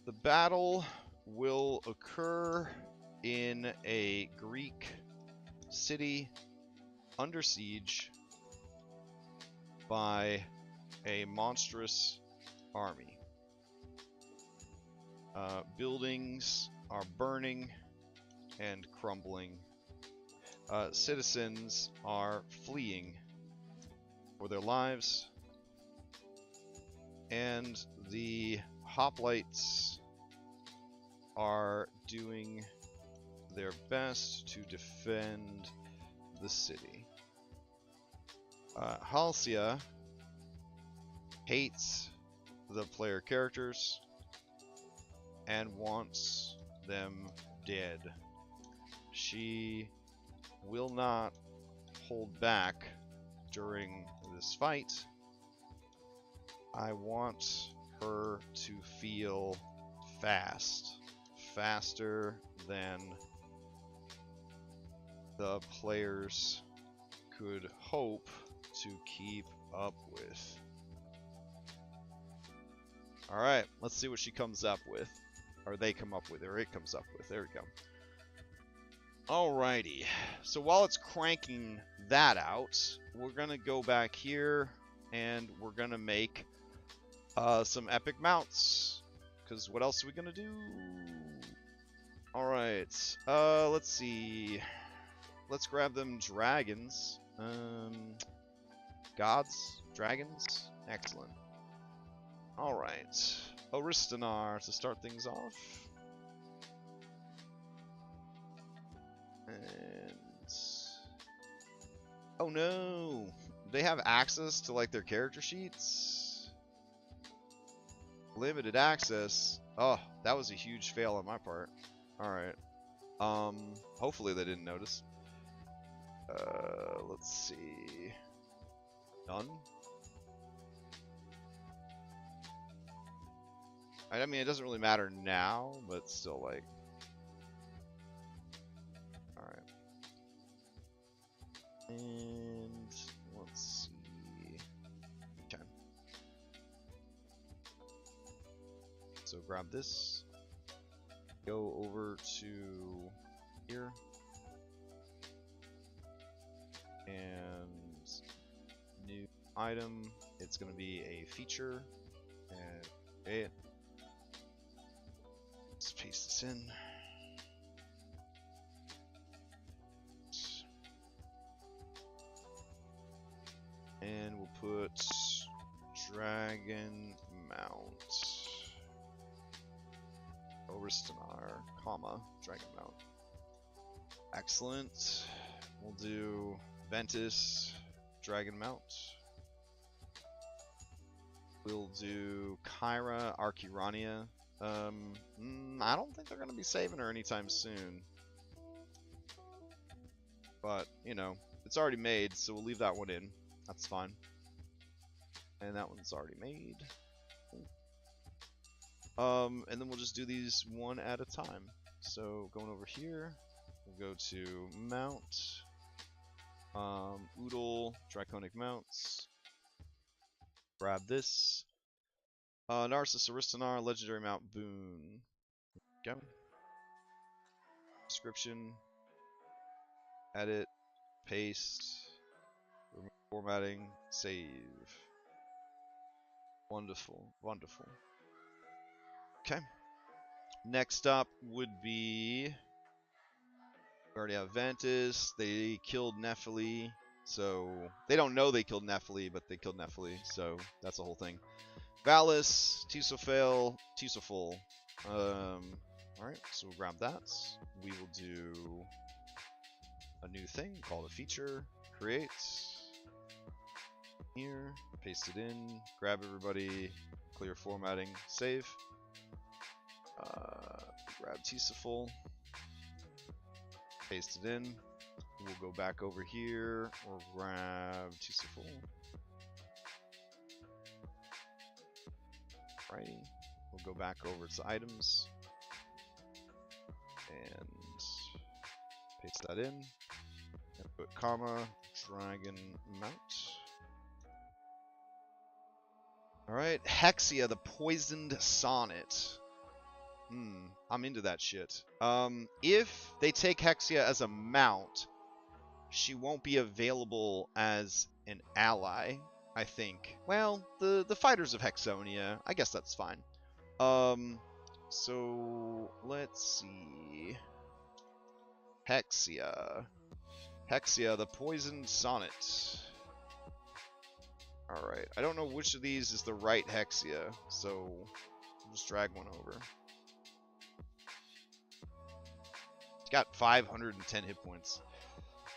The battle will occur in a Greek city under siege by a monstrous army. Buildings are burning and crumbling. Citizens are fleeing for their lives. And the hoplites are doing their best to defend the city. Halcya hates the player characters and wants them dead. She will not hold back during this fight. I want her to feel fast, faster than the players could hope to keep up with. Alright, let's see what she comes up with. Or they come up with, or it comes up with. There we go. Alrighty, so while it's cranking that out, we're going to go back here and we're going to make some epic mounts. Because what else are we going to do? Alright, let's see. Let's grab them dragons. Gods? Dragons? Excellent. Alright, Aristanar to start things off. And Oh no! They have access to like their character sheets? Limited access? Oh, that was a huge fail on my part. Alright. Hopefully they didn't notice. Let's see. None? I mean, it doesn't really matter now, but still, like... Alright. And... let's see... Okay. So grab this. Go over to... here. And... new item. It's going to be a feature. And... okay. Let's paste this in. And we'll put Dragon Mount. Oristanar, comma, Dragon Mount. Excellent. We'll do Ventus, Dragon Mount. We'll do Kyra, Archirania. I don't think they're going to be saving her anytime soon. But, you know, it's already made, so we'll leave that one in. That's fine. And that one's already made. And then we'll just do these one at a time. So, going over here, we'll go to Mount. Oodle, Draconic Mounts. Grab this. Narcissus Aristanar, Legendary Mount Boon. Go. Description. Edit. Paste. Remove formatting. Save. Wonderful. Wonderful. Okay. Next up would be... we already have Ventus. They killed Nephili. So, they don't know they killed Nephili, but they killed Nephili. So, that's the whole thing. Valis, Tisofel, Tisoful. Alright, so we'll grab that. We will do a new thing called a feature. Create. Here. Paste it in. Grab everybody. Clear formatting. Save. Grab Tisoful. Paste it in. We'll go back over here. Or grab Tisoful. Righty. We'll go back over to items and paste that in. And put comma Dragon Mount. Alright, Hexia, the Poisoned Sonnet. I'm into that shit. If they take Hexia as a mount, she won't be available as an ally. I think. Well, the fighters of Hexonia, I guess that's fine. So let's see. Hexia. Hexia, the Poisoned Sonnet. Alright, I don't know which of these is the right Hexia, so I'll just drag one over. It's got 510 hit points.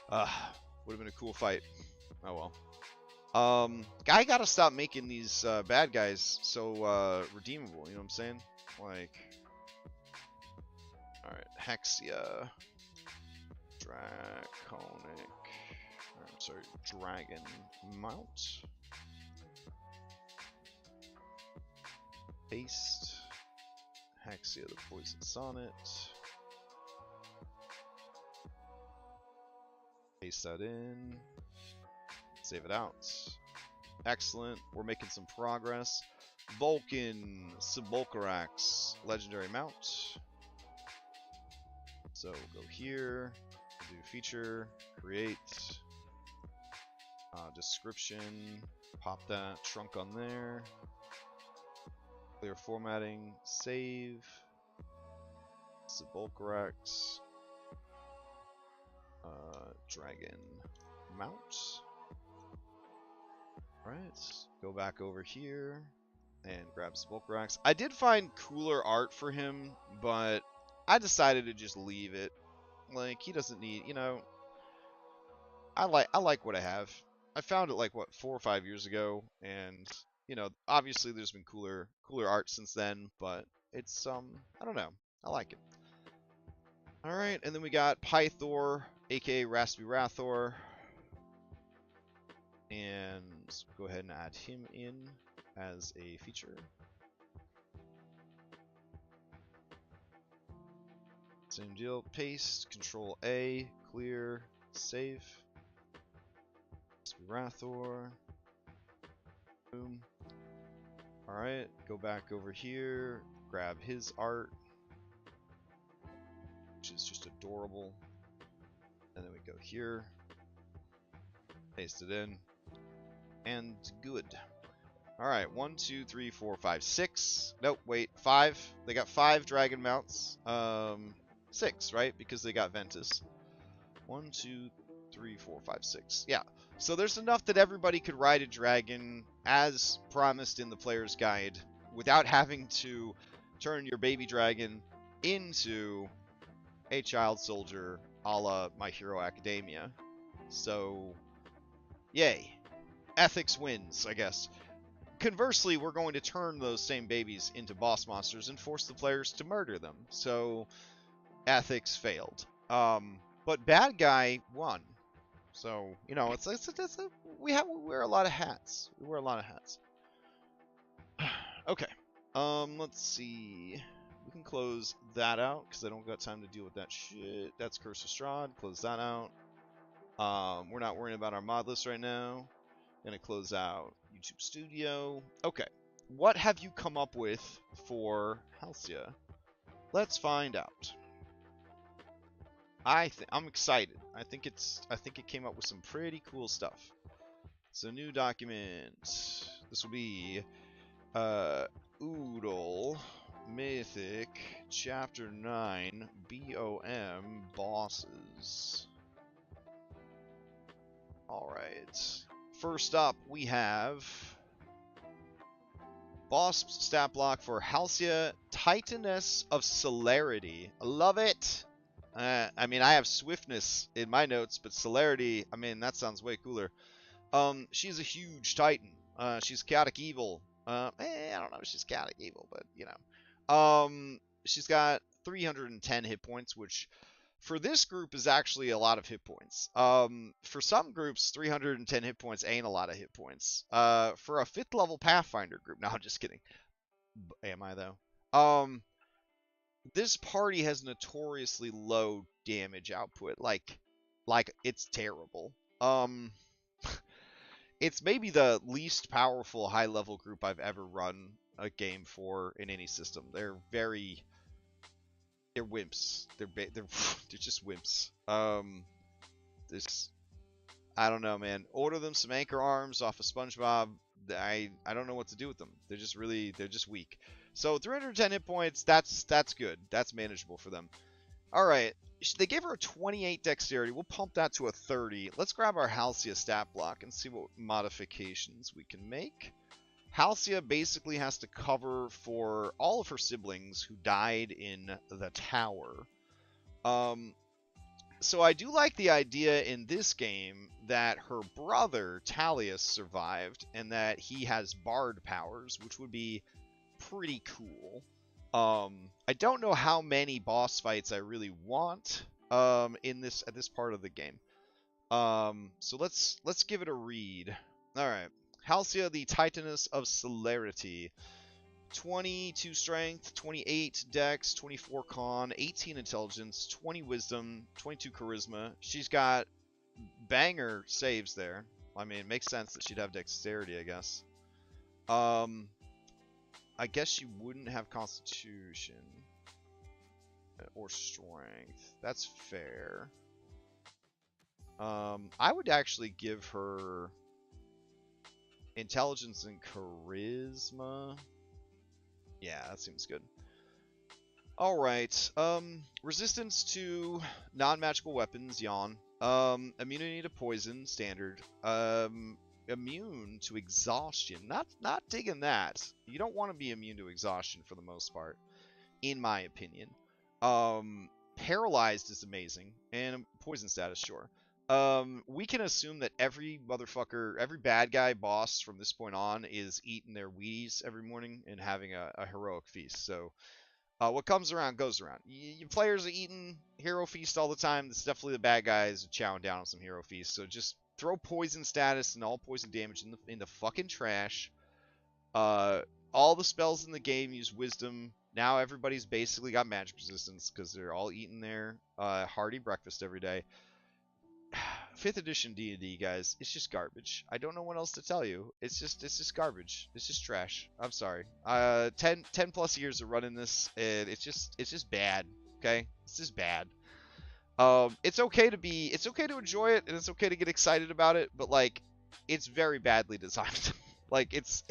Would have been a cool fight. Oh well. Guy gotta stop making these bad guys so redeemable, you know what I'm saying? Like, alright, Hexia, Draconic, sorry, Dragon Mount, paste, Hexia, the Poison Sonnet, paste that in. Save it out. Excellent. We're making some progress. Vulcan, Sepulchrax, Legendary Mount. So go here, do feature, create, description, pop that trunk on there. Clear formatting, save. Sepulchrax, Dragon Mount. Alright, go back over here and grab Sepulchrax. I did find cooler art for him, but I decided to just leave it. Like, he doesn't need, you know, I like what I have. I found it like what 4 or 5 years ago, and you know, obviously there's been cooler art since then, but it's I don't know, I like it. All right, and then we got Pythor, aka Raspy Rathor, and go ahead and add him in as a feature. Same deal, paste, Control A, clear, save. Rathor. Boom. Alright, go back over here, grab his art, which is just adorable. And then we go here, paste it in, and good. Alright, 1, 2, 3, 4, 5, 6. Nope, wait, 5. They got 5 dragon mounts. 6, right? Because they got Ventus. 1, 2, 3, 4, 5, 6. Yeah. So there's enough that everybody could ride a dragon as promised in the player's guide without having to turn your baby dragon into a child soldier a la My Hero Academia. So, yay. Ethics wins, I guess. Conversely, we're going to turn those same babies into boss monsters and force the players to murder them. So, ethics failed. But bad guy won. So, you know, we wear a lot of hats. We wear a lot of hats. Okay. Let's see. We can close that out because I don't got time to deal with that shit. That's Curse of Strahd. Close that out. We're not worrying about our mod list right now. Gonna close out YouTube Studio. Okay. What have you come up with for Halcyon? Let's find out. I'm excited. I think it came up with some pretty cool stuff. So new document. This will be Oodle Mythic Chapter 9 BOM Bosses. Alright. First up we have boss stat block for Halcyon, Titaness of Celerity. I love it! I mean, I have swiftness in my notes, but celerity, I mean, that sounds way cooler. She's a huge titan. She's chaotic evil. I don't know if she's chaotic evil, but, you know. She's got 310 hit points, which for this group is actually a lot of hit points. For some groups, 310 hit points ain't a lot of hit points. For a 5th level Pathfinder group, no, I'm just kidding. Am I, though? This party has notoriously low damage output. Like it's terrible. It's maybe the least powerful high-level group I've ever run a game for in any system. They're wimps. They're just wimps. I don't know, man. Order them some anchor arms off of SpongeBob. I don't know what to do with them. They're just weak. So 310 hit points, that's good. That's manageable for them. All right, they gave her a 28 dexterity. We'll pump that to a 30. Let's grab our Halcyon stat block and see what modifications we can make. Halcyon basically has to cover for all of her siblings who died in the tower. So I do like the idea in this game that her brother, Talius, survived, and that he has bard powers, which would be pretty cool. I don't know how many boss fights I really want at this part of the game. So let's give it a read. All right, Halcyon, the Titaness of Celerity. 22 strength, 28 dex, 24 con, 18 intelligence, 20 wisdom, 22 charisma. She's got banger saves there. I mean, it makes sense that she'd have dexterity, I guess. I guess she wouldn't have constitution or strength. That's fair. I would actually give her intelligence and charisma. Yeah, that seems good. Alright, resistance to non-magical weapons, yawn. Immunity to poison, standard. Immune to exhaustion. Not digging that. You don't want to be immune to exhaustion for the most part, in my opinion. Paralyzed is amazing, and poison status, sure. we can assume that every motherfucker, every bad guy boss from this point on is eating their Wheaties every morning and having a heroic feast. So what comes around goes around. You players are eating hero feast all the time. This is definitely the bad guys chowing down on some hero feast. So just throw poison status and all poison damage in the fucking trash. All the spells in the game use wisdom. Now everybody's basically got magic resistance because they're all eating their hearty breakfast every day. 5th edition D&D, guys, it's just garbage. I don't know what else to tell you. It's just garbage. It's just trash. I'm sorry. 10 plus years of running this, and it's just bad. Okay, it's just bad. It's okay to enjoy it, and it's okay to get excited about it, but like, it's very badly designed. Like, it's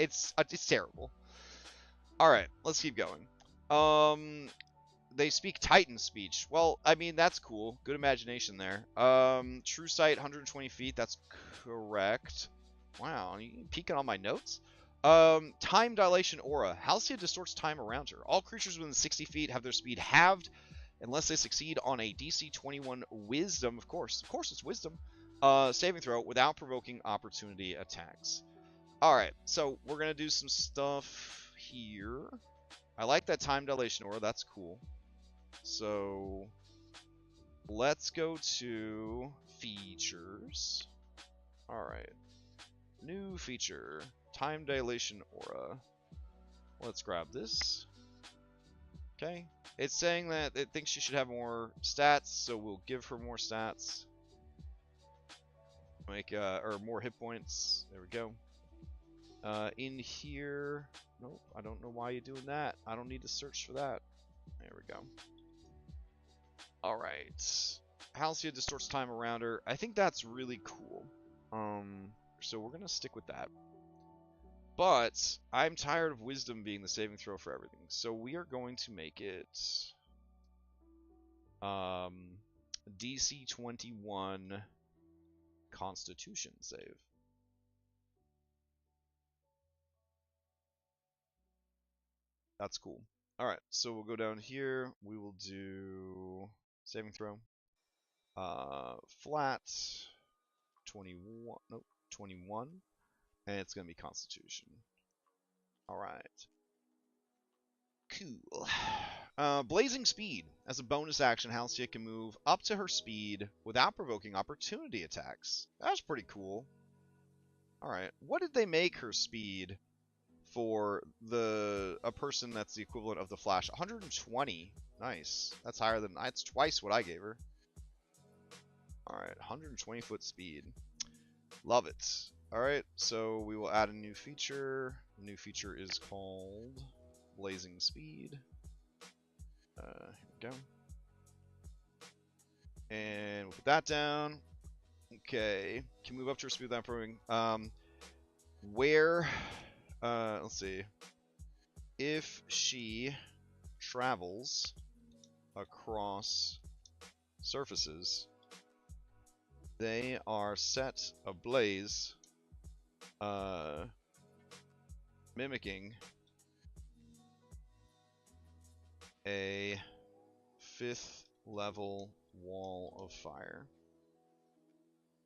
terrible. All right, let's keep going. They speak Titan speech. Well, I mean, that's cool. Good imagination there. True sight, 120 feet. That's correct. Wow, are you peeking on my notes? Time dilation aura. Halcyon distorts time around her. All creatures within 60 feet have their speed halved unless they succeed on a DC 21 wisdom. Of course, it's wisdom. Saving throw without provoking opportunity attacks. All right, so we're gonna do some stuff here. I like that time dilation aura. That's cool. So let's go to features. All right, new feature, time dilation aura. Let's grab this. Okay, it's saying that it thinks she should have more stats, so we'll give her more stats. Make or more hit points. There we go. In here, nope. I don't know why you're doing that. I don't need to search for that. There we go. Alright. Halcyon distorts time around her. I think that's really cool. So we're going to stick with that. But I'm tired of wisdom being the saving throw for everything. So we are going to make it DC 21 Constitution save. That's cool. Alright, so we'll go down here. We will do saving throw. Flat 21, nope, 21, and it's going to be Constitution. Alright. Cool. Blazing Speed. As a bonus action, Halcyon can move up to her speed without provoking opportunity attacks. That's pretty cool. Alright, what did they make her speed for a person that's the equivalent of the Flash? 120. Nice. That's higher than, that's twice what I gave her. Alright, 120 foot speed. Love it. Alright, so we will add a new feature. The new feature is called Blazing Speed. Here we go. And we'll put that down. Okay. Can move up to her speed without proving. Let's see. If she travels across surfaces, they are set ablaze, mimicking a 5th level wall of fire.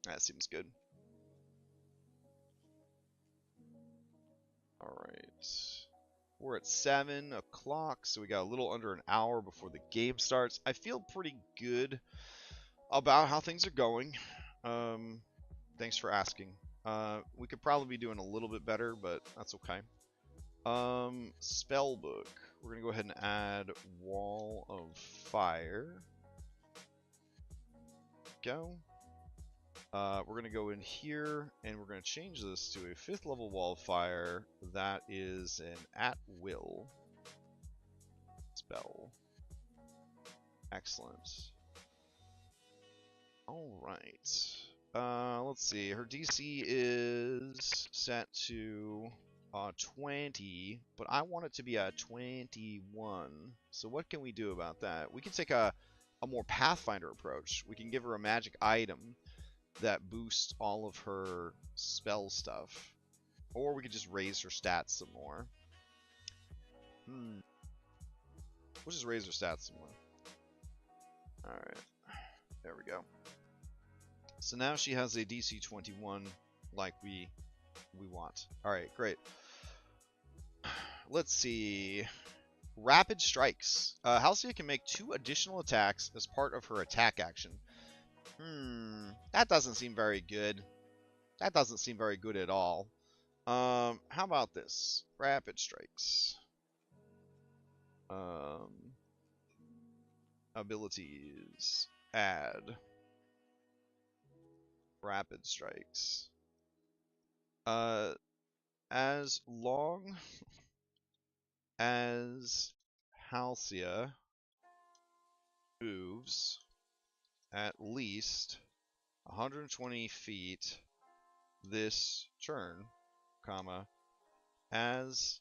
That seems good. Alright. We're at 7 o'clock, so we got a little under an hour before the game starts. I feel pretty good about how things are going. Thanks for asking. We could probably be doing a little bit better, but that's okay. Spellbook. We're going to go ahead and add Wall of Fire. Go. We're going to go in here, and we're going to change this to a 5th level Wall of Fire. That is an at-will spell. Excellent. Alright. Let's see. Her DC is set to 20, but I want it to be a 21. So what can we do about that? We can take a more Pathfinder approach. We can give her a magic item that boosts all of her spell stuff. Or we could just raise her stats some more. We'll just raise her stats some more. Alright. There we go. So now she has a DC 21 like we want. Alright, great. Let's see. Rapid strikes. Halcyon can make 2 additional attacks as part of her attack action. That doesn't seem very good. That doesn't seem very good at all. How about this? Rapid strikes. Abilities. Add. Rapid strikes. As long as Halcyon moves at least 120 feet this turn, comma, as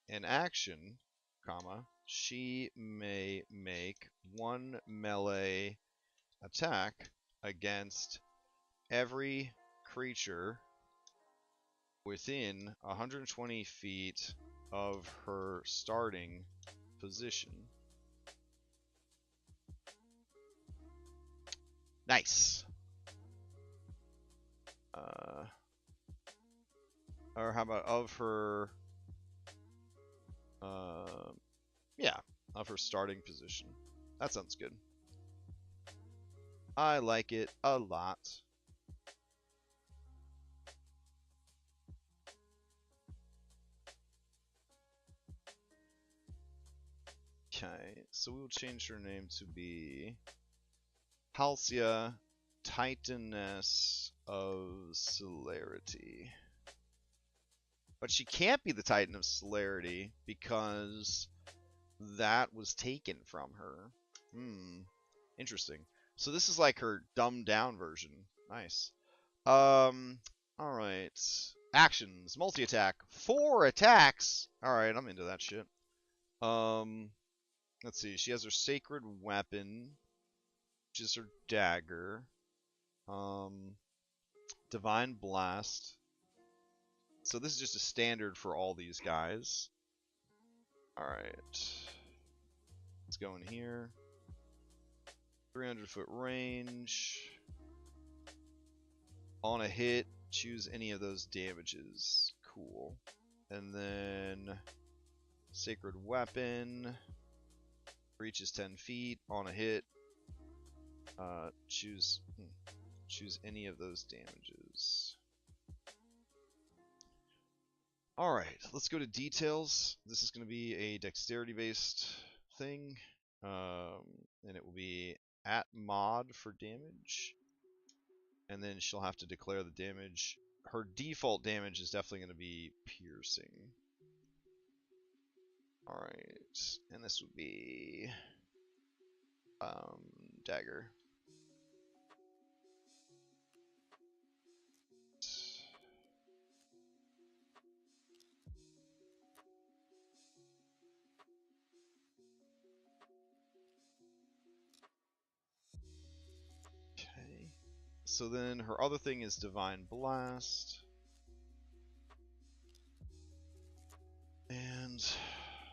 an action, comma, she may make 1 melee attack against every creature within 120 feet of her starting position. Nice. Or how about of her, yeah, of her starting position. That sounds good. I like it a lot. Okay, so we'll change her name to be Halcyon, Titaness of Celerity. But she can't be the Titan of Celerity because that was taken from her. Interesting. So this is like her dumbed down version. Nice. Alright. Actions. Multi-attack. 4 attacks! Alright, I'm into that shit. Let's see. She has her Sacred Weapon, which is her dagger. Divine Blast. So this is just a standard for all these guys. Alright. Let's go in here. 300-foot range. On a hit, choose any of those damages. Cool. And then Sacred Weapon. Reaches 10 feet. On a hit, choose any of those damages. Alright, let's go to details. This is going to be a dexterity-based thing. And it will be at mod for damage. And then she'll have to declare the damage. Her default damage is definitely going to be piercing. Alright, and this would be dagger. Okay. So then her other thing is Divine Blast. And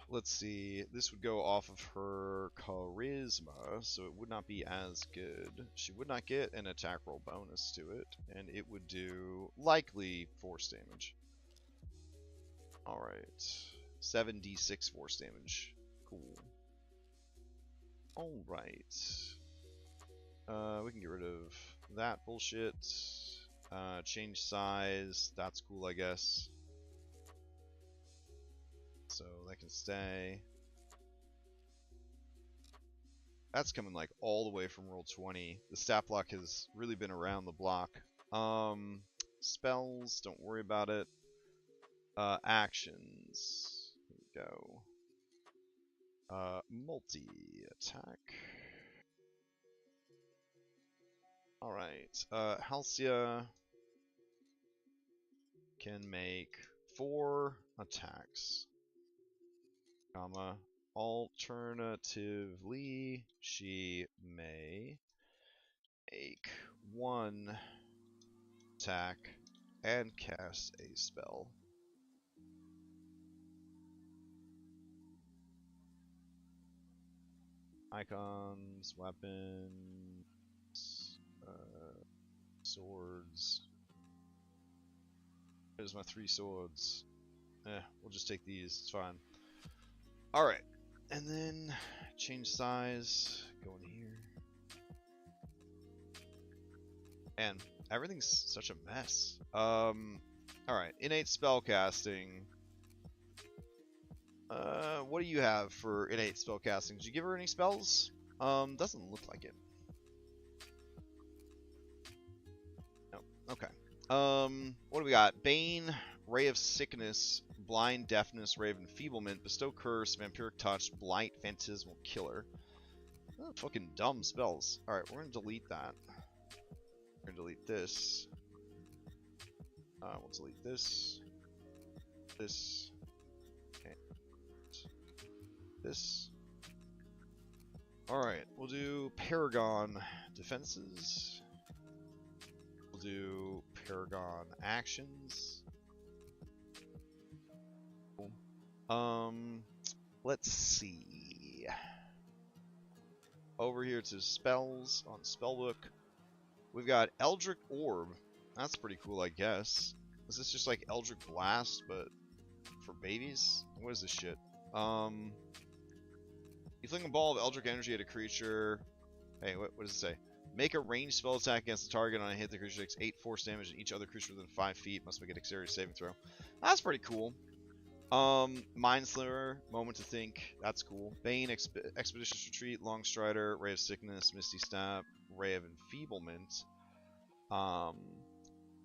let's see, this would go off of her charisma, so it would not be as good. She would not get an attack roll bonus to it, and it would do likely force damage. Alright. 7d6 force damage. Cool. Alright. We can get rid of that bullshit. Change size. That's cool, I guess. So that can stay. That's coming like all the way from roll 20. The stat block has really been around the block. Spells, don't worry about it. Actions. Here we go. Multi-attack. Alright. Halcyon can make 4 attacks. Comma. Alternatively, she may make 1 attack and cast a spell. Icons, weapons, swords. There's my 3 swords. We'll just take these. It's fine. Alright. And then change size. Go in here. Man, everything's such a mess. Alright. Innate spellcasting. What do you have for innate spellcasting? Did you give her any spells? Doesn't look like it. No. Okay. What do we got? Bane, Ray of Sickness, Blind, Deafness, Ray of Enfeeblement, Bestow Curse, Vampiric Touch, Blight, Phantasmal Killer. Oh, fucking dumb spells. Alright, we're gonna delete that. We're gonna delete this. We'll delete this. This. And this. Alright, we'll do Paragon Defenses. We'll do Paragon Actions. Let's see. Over here to Spells on Spellbook. We've got Eldritch Orb. That's pretty cool, I guess. Is this just like Eldritch Blast, but for babies? What is this shit? You fling a ball of Eldritch Energy at a creature. Hey, what does it say? Make a ranged spell attack against the target on a hit. The creature takes 8 force damage, and each other creature within 5 feet must make a dexterity saving throw. That's pretty cool. Mind Sliver, Moment to Think. That's cool. Bane, Expeditious Retreat, Long Strider, Ray of Sickness, Misty Step, Ray of Enfeeblement.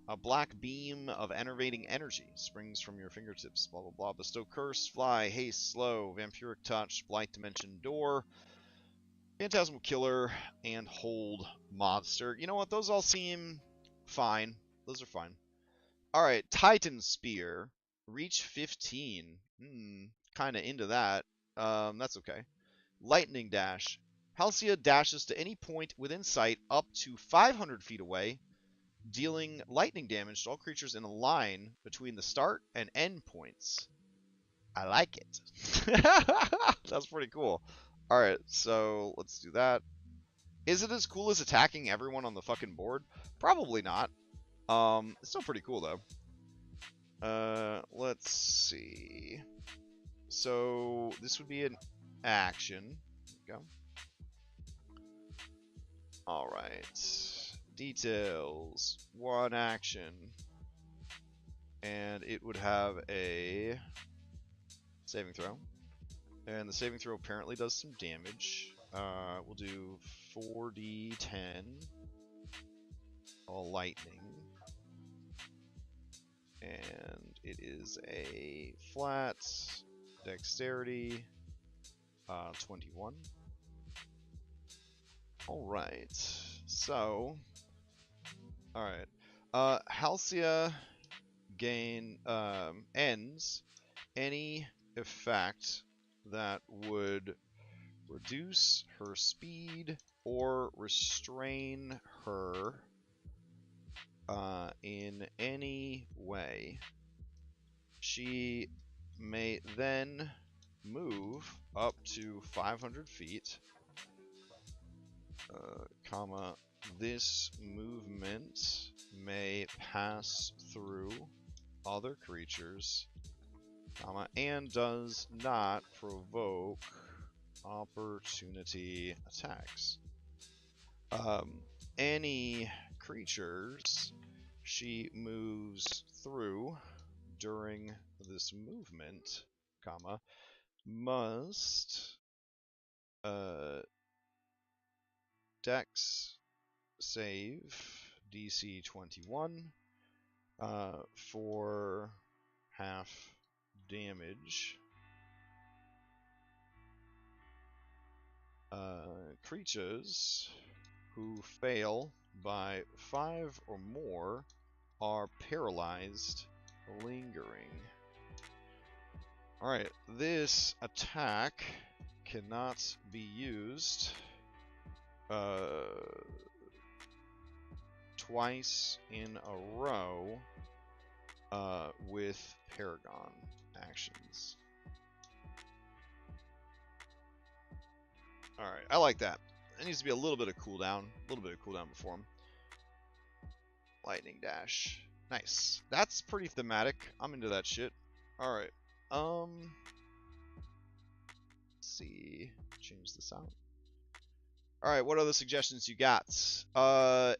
A black beam of enervating energy springs from your fingertips. Blah blah blah. Bestow Curse, Fly, Haste, Slow, Vampiric Touch, Blight Dimension Door, Phantasmal Killer, and Hold Monster. You know what? Those all seem fine. Those are fine. Alright, Titan Spear. Reach 15. Kind of into that. That's okay. Lightning Dash. Halcyon dashes to any point within sight up to 500 feet away, dealing lightning damage to all creatures in a line between the start and end points. I like it. That's pretty cool. Alright, so let's do that. Is it as cool as attacking everyone on the fucking board? Probably not. It's still pretty cool, though. Let's see. So, this would be an action. Go. Alright. Details. 1 action. And it would have a saving throw. And the saving throw apparently does some damage. We'll do 4d10. All lightning. And it is a flat dexterity 21. Alright. So. Alright. Halcyon ends any effect that would reduce her speed or restrain her in any way. She may then move up to 500 feet, comma, this movement may pass through other creatures, comma, and does not provoke opportunity attacks. Any creatures she moves through during this movement, comma, must Dex save DC 21 for half damage. Creatures who fail by 5 or more are paralyzed, lingering. Alright, this attack cannot be used twice in a row with Paragon actions. Alright, I like that. There needs to be a little bit of cooldown. A little bit of cooldown before him. Lightning dash. Nice. That's pretty thematic. I'm into that shit. Alright. Let's see. Change this out. Alright, what other suggestions you got?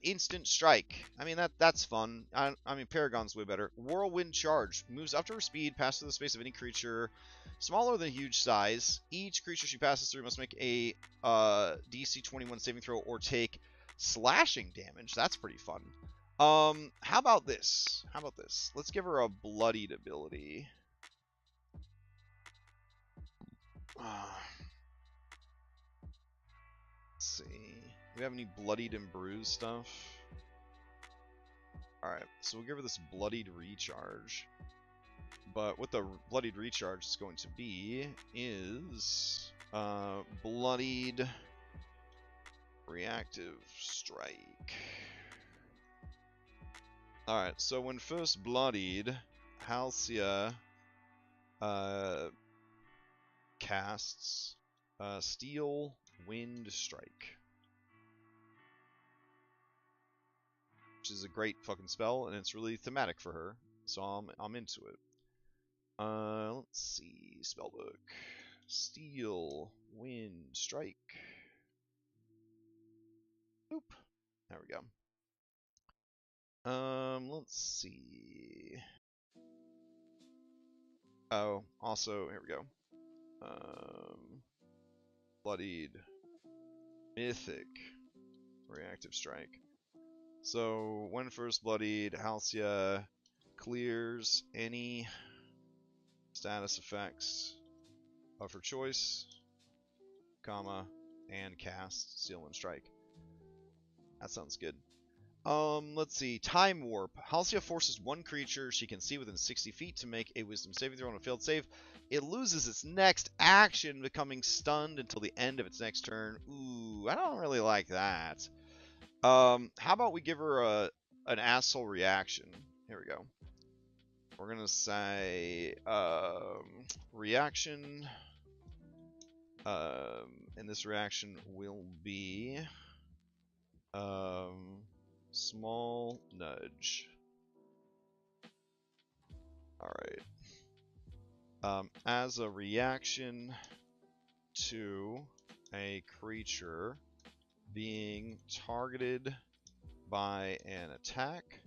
Instant Strike. I mean, that's fun. I mean, Paragon's way better. Whirlwind Charge. Moves up to her speed, passes through the space of any creature smaller than huge size. Each creature she passes through must make a DC 21 saving throw or take slashing damage. That's pretty fun. How about this? How about this? Let's give her a Bloodied ability. Let's see. Do we have any Bloodied and Bruised stuff? Alright, so we'll give her this Bloodied Recharge. But what the Bloodied Recharge is going to be is Bloodied Reactive Strike. Alright, so when first bloodied, Halcyon casts Steel Wind Strike. Which is a great fucking spell, and it's really thematic for her, so I'm into it. Let's see, spellbook. Steel Wind Strike. Boop. There we go. Let's see. Oh, also, here we go. Bloodied Mythic Reactive Strike. So, when first bloodied, Halcyon clears any status effects of her choice, comma, and casts Steel Wind Strike. That sounds good. Let's see. Time Warp. Halcyon forces one creature she can see within 60 feet to make a Wisdom saving throw on a failed save. It loses its next action, becoming stunned until the end of its next turn. Ooh, I don't really like that. How about we give her an asshole reaction? Here we go. We're gonna say reaction. And this reaction will be small nudge. Alright. As a reaction to a creature being targeted by an attack,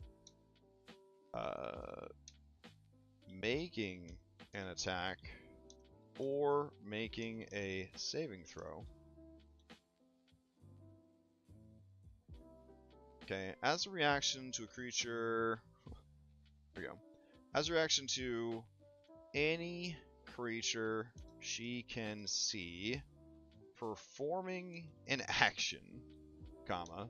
making an attack, or making a saving throw. Okay, as a reaction to a creature, there we go. As a reaction to any creature she can see performing an action, comma,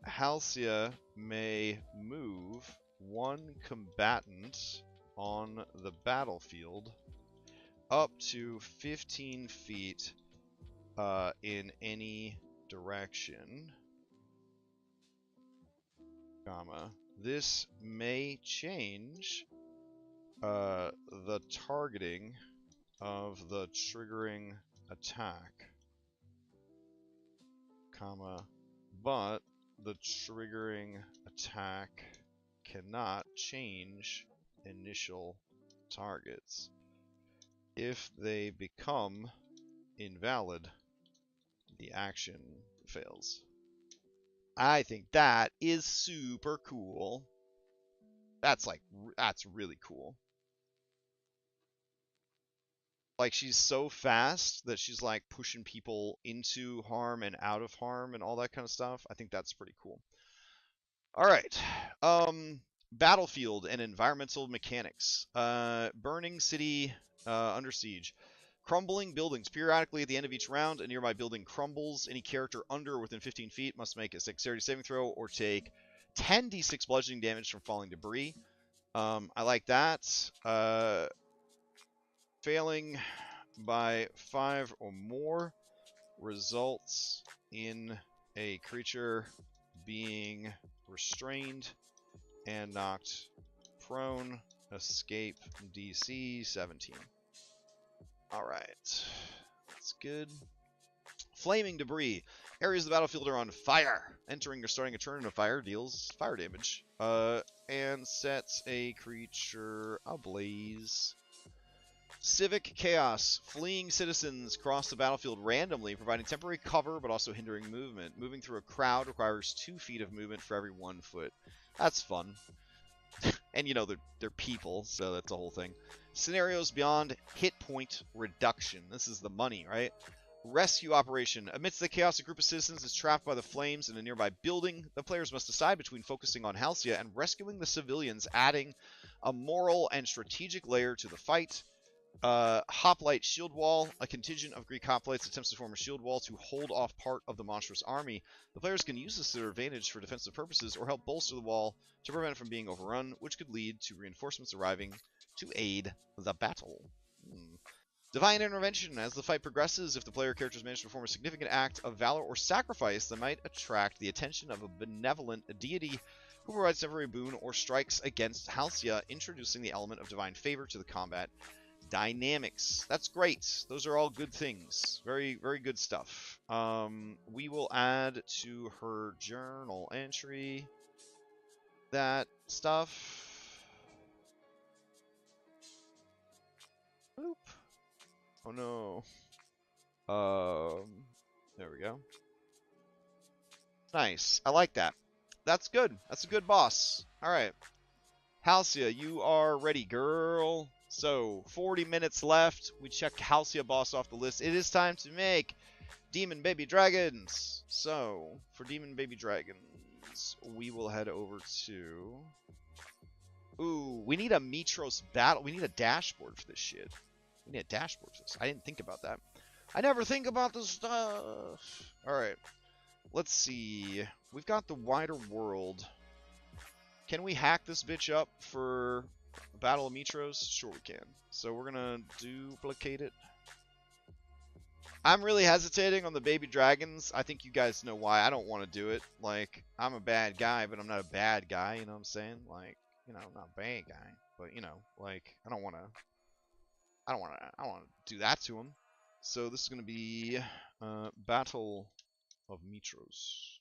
Halcyon may move one combatant on the battlefield up to 15 feet in any direction, comma, this may change the targeting of the triggering attack, comma, but the triggering attack cannot change initial targets. If they become invalid, the action fails. I think that is super cool. That's really cool. Like, she's so fast that she's like pushing people into harm and out of harm and all that kind of stuff. I think that's pretty cool. All right. Battlefield and environmental mechanics. Burning city under siege. Crumbling buildings. Periodically at the end of each round, a nearby building crumbles. Any character under or within 15 feet must make a dexterity saving throw or take 10d6 bludgeoning damage from falling debris. I like that. Failing by 5 or more results in a creature being restrained and knocked prone. Escape DC 17. Alright. That's good. Flaming debris. Areas of the battlefield are on fire. Entering or starting a turn in a fire deals fire damage. And sets a creature ablaze. Civic Chaos. Fleeing citizens cross the battlefield randomly, providing temporary cover but also hindering movement. Moving through a crowd requires 2 feet of movement for every 1 foot. That's fun. And you know, they're people, so that's the whole thing. Scenarios beyond hit point reduction. This is the money, right? Rescue operation. Amidst the chaos, a group of citizens is trapped by the flames in a nearby building. The players must decide between focusing on Halcyon and rescuing the civilians, adding a moral and strategic layer to the fight. Hoplite shield wall. A contingent of Greek hoplites attempts to form a shield wall to hold off part of the monstrous army. The players can use this to their advantage for defensive purposes or help bolster the wall to prevent it from being overrun, which could lead to reinforcements arriving to aid the battle. Divine intervention. As the fight progresses, if the player characters manage to perform a significant act of valor or sacrifice, they might attract the attention of a benevolent deity who provides temporary boon or strikes against Halcyon, introducing the element of divine favor to the combat dynamics. That's great. Those are all good things. Very, very good stuff. We will add to her journal entry that stuff. Boop. Oh no. There we go. Nice. I like that. That's good. That's a good boss. Alright. Halcyon, you are ready, girl. So, 40 minutes left. We checked Halcyon boss off the list. It is time to make Demon Baby Dragons. So, for Demon Baby Dragons, we will head over to... Ooh, we need a Mitros battle. We need a dashboard for this shit. We need a dashboard for this. I didn't think about that. I never think about this stuff. Alright. Let's see. We've got the wider world. Can we hack this bitch up for Battle of Mitros? Sure we can. So we're gonna duplicate it. I'm really hesitating on the baby dragons. I think you guys know why I don't want to do it. Like, I'm a bad guy, but I'm not a bad guy, you know what I'm saying? Like, you know, I'm not a bad guy, but you know, like, I don't want to do that to him. So this is going to be Battle of Mitros.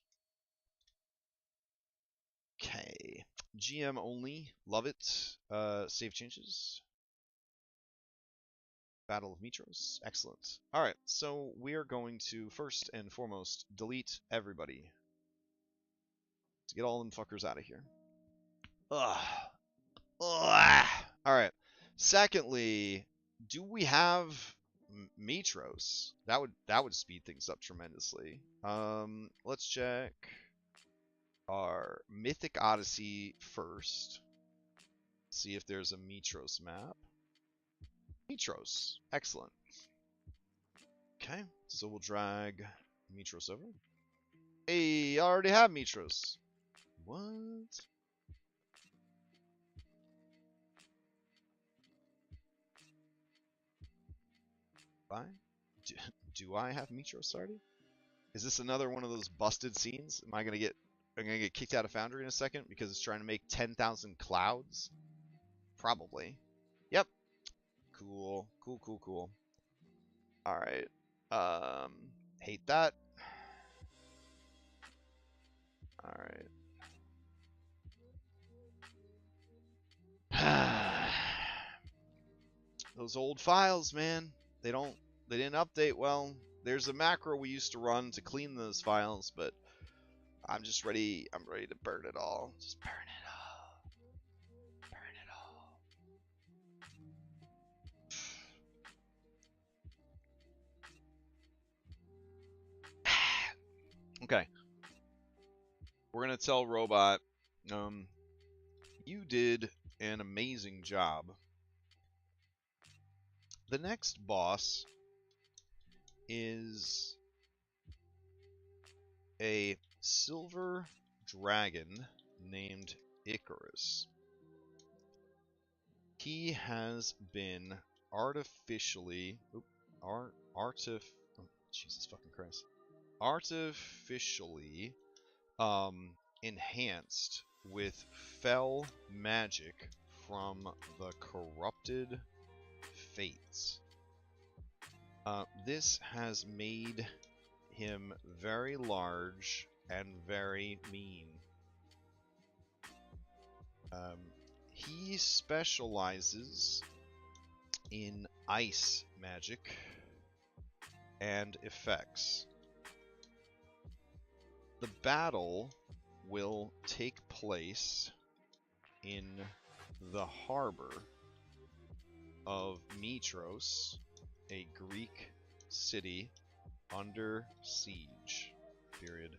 Okay. GM only. Love it. Save changes. Battle of Mitros. Excellent. Alright, so we are going to, first and foremost, delete everybody. To get all them fuckers out of here. Ugh. Ugh. Alright. Secondly, do we have Mitros? That would speed things up tremendously. Let's check our Mythic Odyssey first. See if there's a Mitros map. Mitros. Excellent. Okay, so we'll drag Mitros over. Hey, I already have Mitros. What? Do I have Mitros already? Is this another one of those busted scenes? I'm gonna get kicked out of Foundry in a second because it's trying to make 10,000 clouds? Probably. Yep. Cool. Cool. Alright. Hate that. Alright. Those old files, man. They didn't update well. There's a macro we used to run to clean those files, but I'm ready to burn it all. Just burn it all. Burn it all. Okay. We're gonna tell Robot, you did an amazing job. The next boss is a silver dragon named Icarus. He has been artificially Jesus fucking Christ. Artificially enhanced with fell magic from the corrupted fates. This has made him very large and very mean. He specializes in ice magic and effects. The battle will take place in the harbor of Mitros, a Greek city under siege. Period.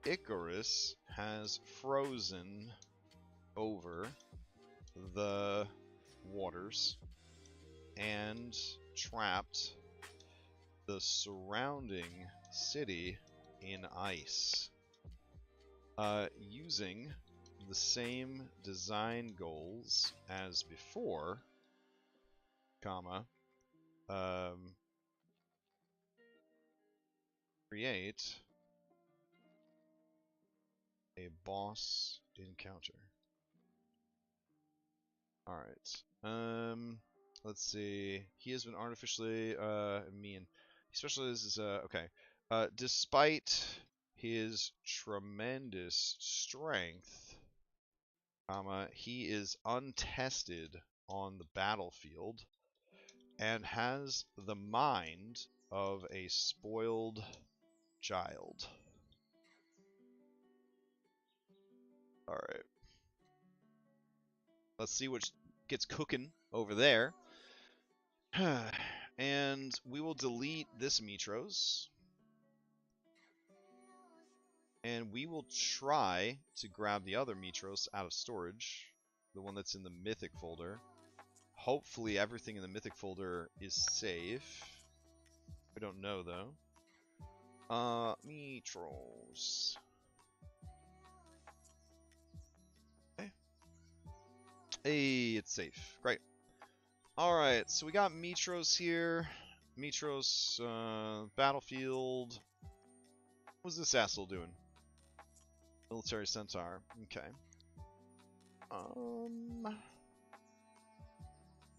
Icarus has frozen over the waters and trapped the surrounding city in ice. Using the same design goals as before, comma, create a boss encounter. Alright. Let's see. He has been artificially mean. He specializes okay. Despite his tremendous strength, comma, he is untested on the battlefield and has the mind of a spoiled child. Alright. Let's see what gets cooking over there. And we will delete this Mitros. And we will try to grab the other Mitros out of storage. The one that's in the Mythic folder. Hopefully everything in the Mythic folder is safe. I don't know though. Mitros. Okay. Hey, it's safe. Great. Alright, so we got Mitros here. Mitros, battlefield. What's this asshole doing? Military Centaur. Okay.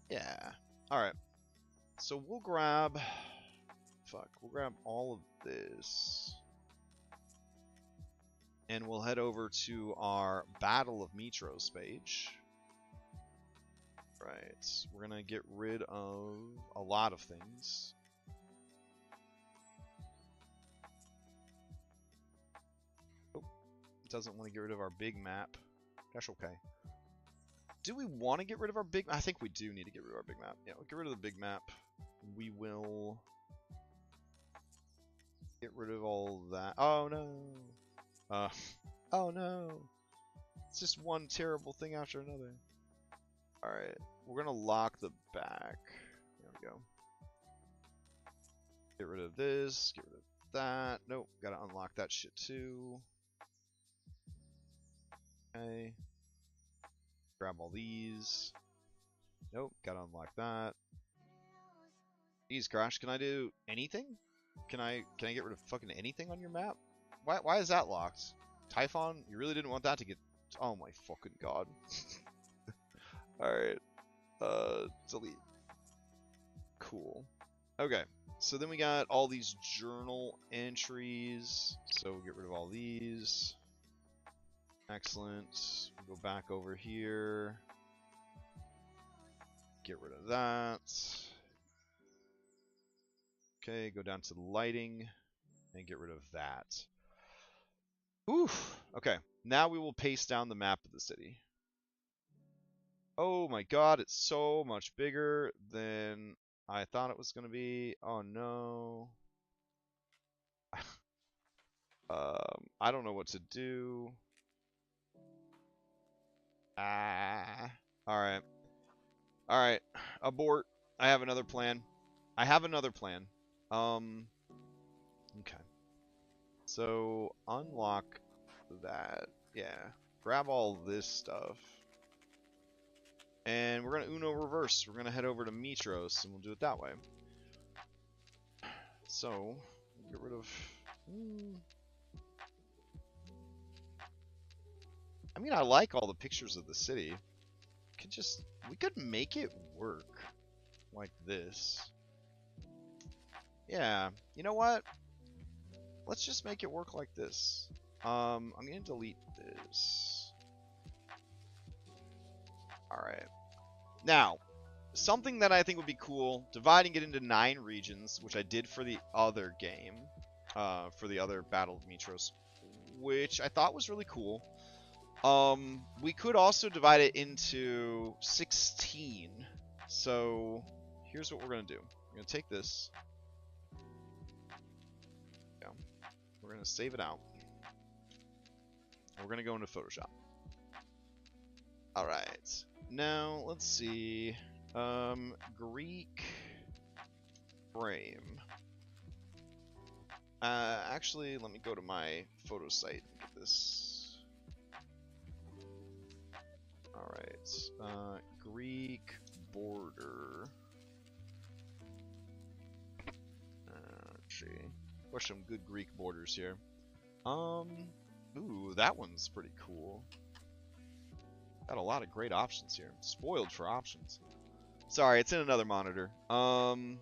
Yeah. Alright. So we'll grab... Fuck. We'll grab all of this. And we'll head over to our Battle of Mitros page. Right. We're gonna get rid of a lot of things. Oh. It doesn't want to get rid of our big map. That's okay. Do we want to get rid of our big... I think we do need to get rid of our big map. Yeah, we'll get rid of the big map. We will... get rid of all that. Oh, no. Oh, no. It's just one terrible thing after another. Alright. We're going to lock the back. There we go. Get rid of this. Get rid of that. Nope. Got to unlock that shit, too. Okay. Grab all these. Nope, gotta unlock that. Jeez, Crash, can I do anything? Can I get rid of fucking anything on your map? Why is that locked? Typhon, you really didn't want that to get... Oh my fucking god. Alright. Delete. Cool. Okay, so then we got all these journal entries. So we'll get rid of all these. Excellent. We'll go back over here. Get rid of that. Okay, go down to the lighting and get rid of that. Oof. Okay, now we will paste down the map of the city. Oh my god, it's so much bigger than I thought it was going to be. Oh no. I don't know what to do. Alright. Alright. Abort. I have another plan. Okay. So, unlock that. Yeah. Grab all this stuff. And we're going to Uno reverse. We're going to head over to Mitros, and we'll do it that way. So, get rid of... I mean, I like all the pictures of the city. We could make it work like this. Yeah, you know what? Let's just make it work like this. I'm gonna delete this. Alright. Now, something that I think would be cool, dividing it into 9 regions, which I did for the other game, for the other Battle of Mitros, which I thought was really cool. We could also divide it into 16. So, here's what we're going to do. We're going to take this. Yeah. We're going to save it out. And we're going to go into Photoshop. Alright. Now, let's see. Greek frame. Actually, let me go to my photo site and get this. Alright. Greek border. Let's see. There's some good Greek borders here. Ooh, that one's pretty cool. Got a lot of great options here. Spoiled for options. Sorry, it's in another monitor. Alright,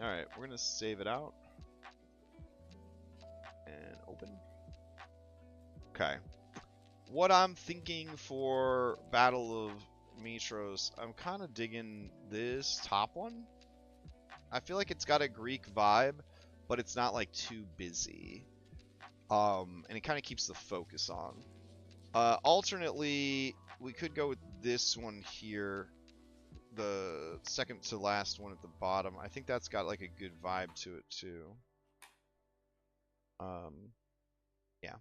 we're gonna save it out. And open. Okay. What I'm thinking for Battle of Mitros, I'm kind of digging this top one. I feel like it's got a Greek vibe, but it's not like too busy. And it kind of keeps the focus on. Alternately, we could go with this one here, the second to last one at the bottom. I think that's got like a good vibe to it too. Yeah.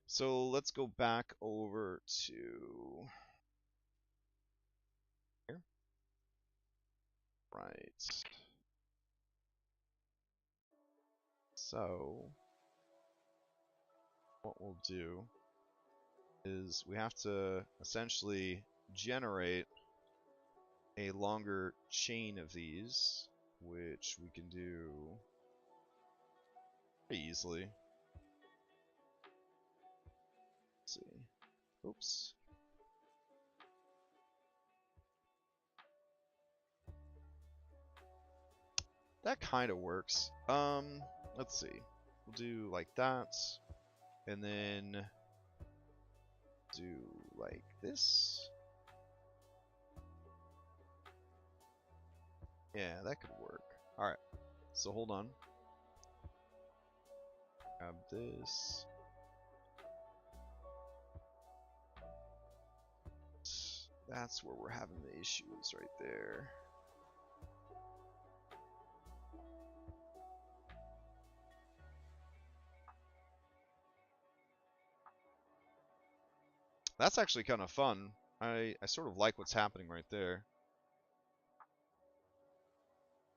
So let's go back over to here. Right. So what we'll do is we have to essentially generate a longer chain of these, which we can do pretty easily. Let's see. Oops. That kind of works. Let's see. We'll do like that, and then do like this. Yeah, that could work. Alright, so hold on. Grab this. That's where we're having the issues right there. That's actually kind of fun. I sort of like what's happening right there.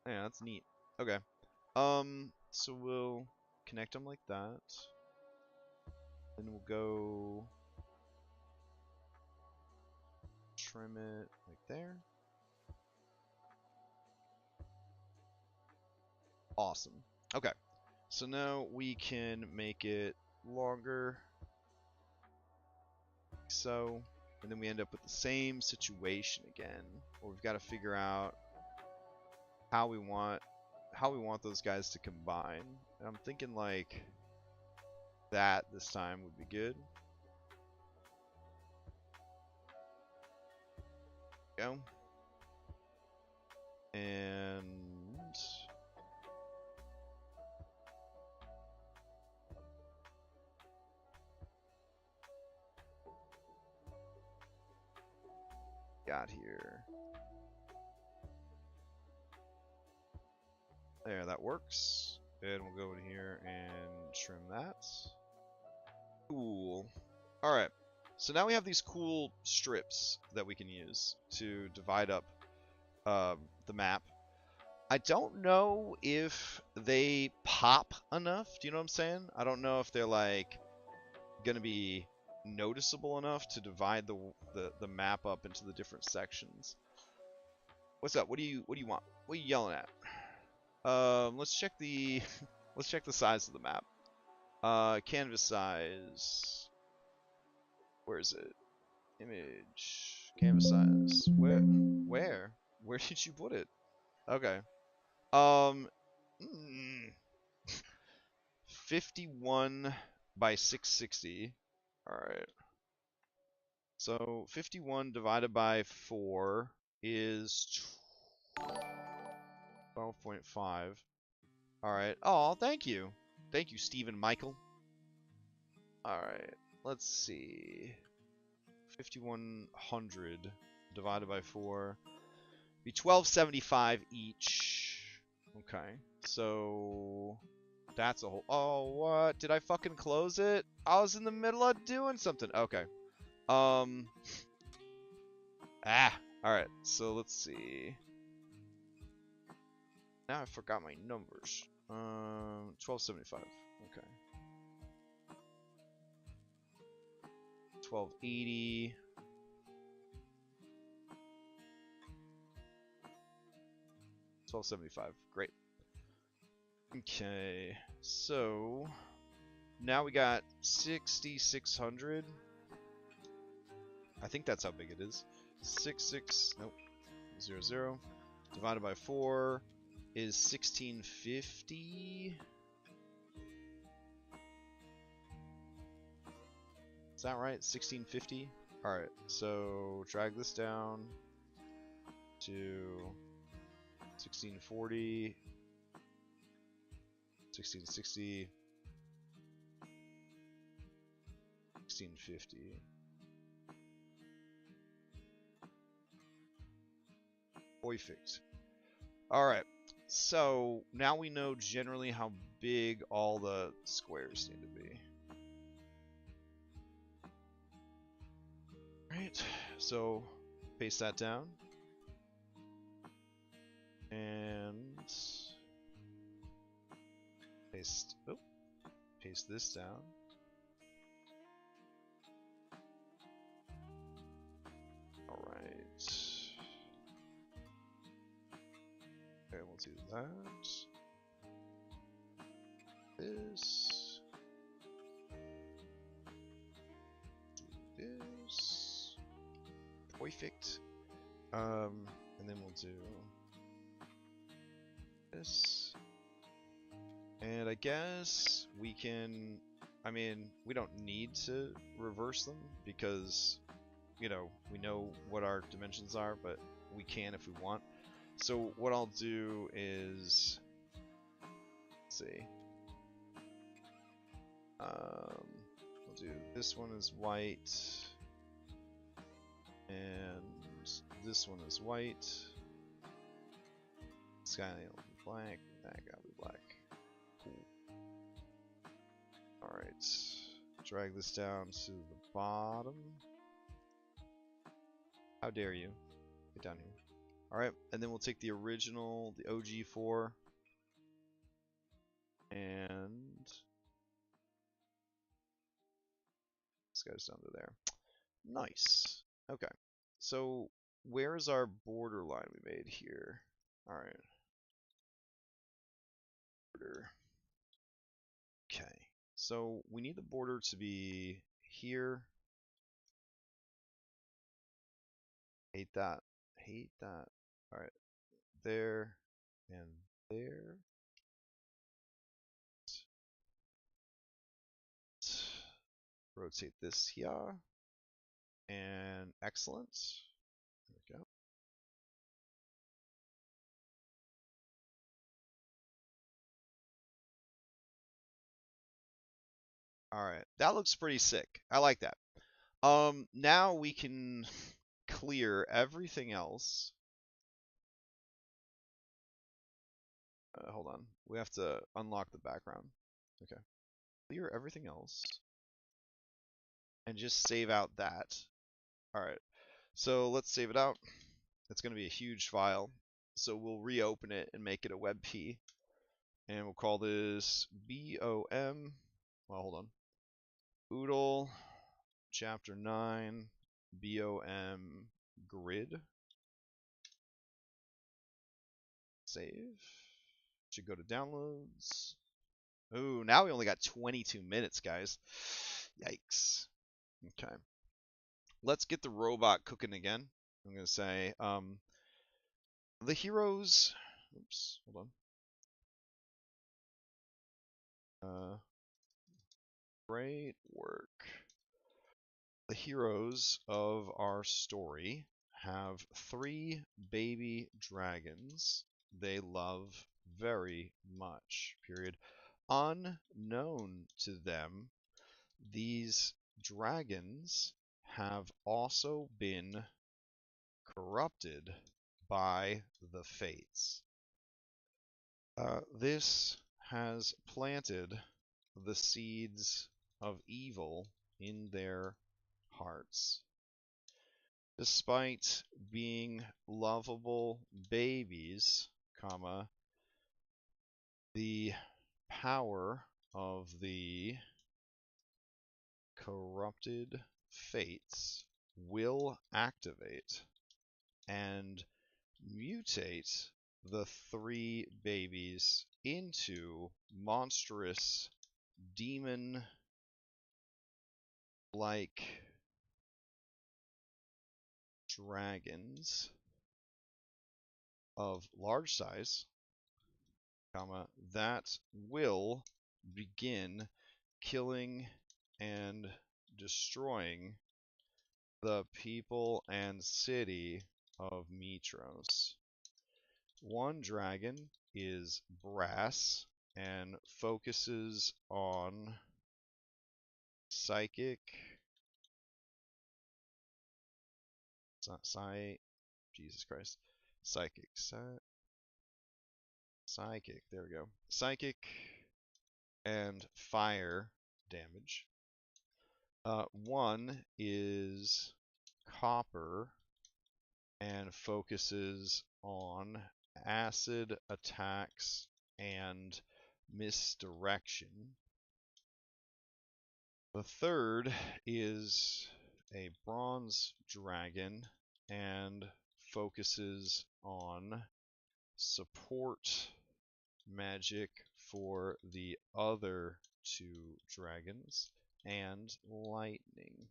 Yeah, that's neat. Okay. So we'll connect them like that. Then we'll go trim it like there. Awesome. Okay. So now we can make it longer. Like so. And then we end up with the same situation again, where we've got to figure out how we want those guys to combine. And I'm thinking like that this time would be good. Go. And got here. There, that works. And we'll go in here and trim that. Cool. Alright. So now we have these cool strips that we can use to divide up the map. I don't know if they pop enough. Do you know what I'm saying? I don't know if they're like gonna be noticeable enough to divide the map up into the different sections. What's up? What do you want? What are you yelling at? Let's check the let's check the size of the map. Canvas size. Where is it? Image. Canvas size. Where? Where did you put it? Okay. 51 by 660. All right. So 51 divided by 4 is 12.5. All right. Oh, thank you. Thank you, Stephen Michael. All right. Let's see. 5100 divided by 4 be 1275 each. Okay. So that's a whole. Oh, what? Did I fucking close it? I was in the middle of doing something. Okay. All right. So let's see. Now I forgot my numbers. 1275. Okay. 1280. $12.75. Great. Okay. So now we got 6,600. I think that's how big it is. 00 divided by 4 is 1650. Is that right? 1650? Alright, so drag this down to 1640, 1660, 1650. Perfect. Alright, so now we know generally how big all the squares need to be. Alright, so paste that down. And paste this down. Alright. Okay, we'll do that. This. Do this. Perfect. And then we'll do this. And I guess we can, I mean, we don't need to reverse them because, you know, we know what our dimensions are, but we can if we want. So what I'll do is, let's see, we'll do this one is white, and this one is white. This guy will be black, that guy will be black. Cool. Alright, drag this down to the bottom. How dare you? Get down here. Alright, and then we'll take the original, the OG4, and this guy's down to there. Nice. Okay, so where's our border line we made here? Alright. Border. Okay, so we need the border to be here. Hate that. Hate that. Alright. There and there. Rotate this here. And excellent. There we go. Alright, that looks pretty sick. I like that. Now we can clear everything else. Hold on. We have to unlock the background. Okay. Clear everything else. And just save out that. Alright. So let's save it out. It's going to be a huge file. So we'll reopen it and make it a WebP. And we'll call this BOM. Well, hold on. Oodle chapter 9 BOM grid. Save. Should go to downloads. Ooh, now we only got 22 minutes, guys. Yikes. Okay. Let's get the robot cooking again. I'm going to say, the heroes. Oops, hold on. Great work. The heroes of our story have 3 baby dragons they love very much. Period. Unknown to them, these dragons have also been corrupted by the fates. This has planted the seeds of evil in their hearts. Despite being lovable babies, comma, the power of the corrupted fates will activate and mutate the 3 babies into monstrous demon-like dragons of large size, comma, that will begin killing and destroying the people and city of Mitros. One dragon is brass and focuses on psychic, Jesus Christ, psychic, there we go, psychic and fire damage. One is copper and focuses on acid attacks and misdirection. The third is a bronze dragon and focuses on support magic for the other 2 dragons and lightning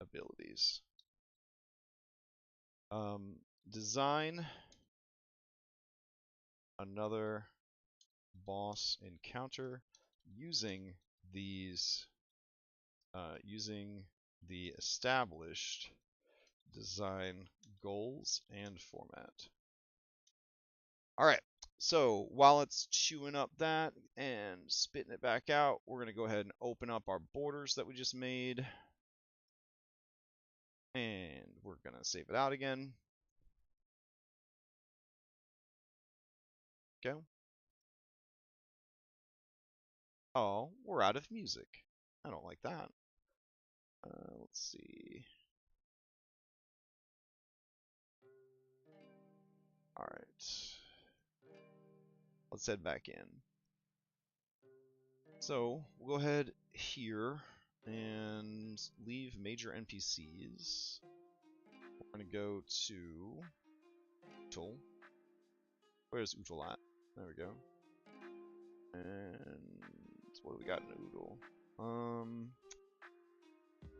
abilities. Design another boss encounter using these, using the established design goals and format. Alright, so while it's chewing up that and spitting it back out, we're going to go ahead and open up our borders that we just made. And we're going to save it out again. Go. Oh, we're out of music. I don't like that. Let's see. Alright. Let's head back in. So, we'll go ahead here and leave major NPCs. We're going to go to Utul. Where's Utul at? There we go. And what do we got in Utul?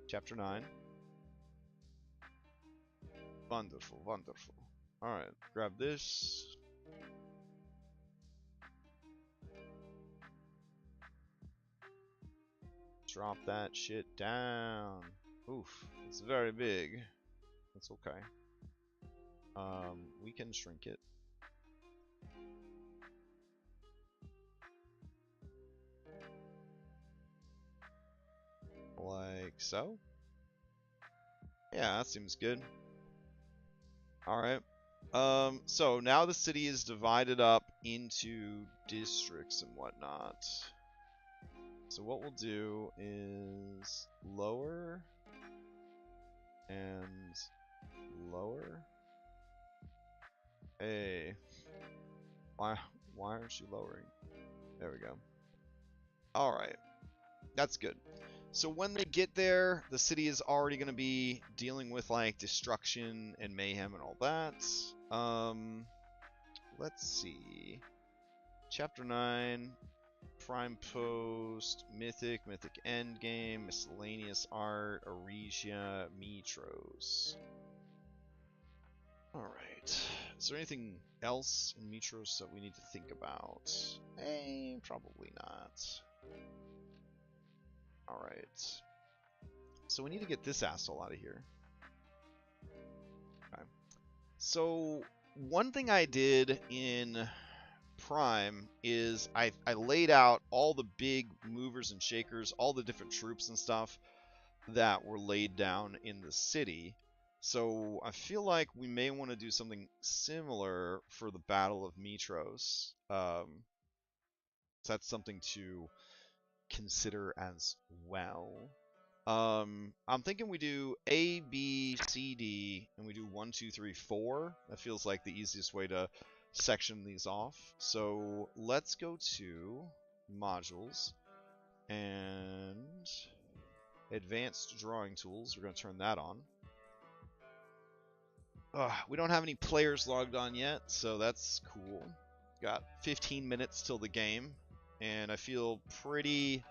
Chapter 9. Wonderful, wonderful. Alright, grab this. Drop that shit down. Oof, it's very big. That's okay. We can shrink it. Like so? Yeah, that seems good. Alright. So now the city is divided up into districts and whatnot. So what we'll do is lower and lower. Hey. Why aren't you lowering? There we go. Alright. That's good. So when they get there, the city is already going to be dealing with like destruction and mayhem and all that. Let's see. Chapter 9, Prime Post, Mythic, Mythic Endgame, Miscellaneous Art, Aresia, Mitros. Alright. Is there anything else in Mitros that we need to think about? Probably not. Alright. So we need to get this asshole out of here. Okay. So one thing I did in Prime is I laid out all the big movers and shakers, all the different troops and stuff that were laid down in the city. So I feel like we may want to do something similar for the Battle of Mitros. So that's something to consider as well. I'm thinking we do A, B, C, D, and we do 1, 2, 3, 4. That feels like the easiest way to section these off. So let's go to modules and advanced drawing tools. We're going to turn that on. We don't have any players logged on yet, so that's cool. Got 15 minutes till the game, and I feel pretty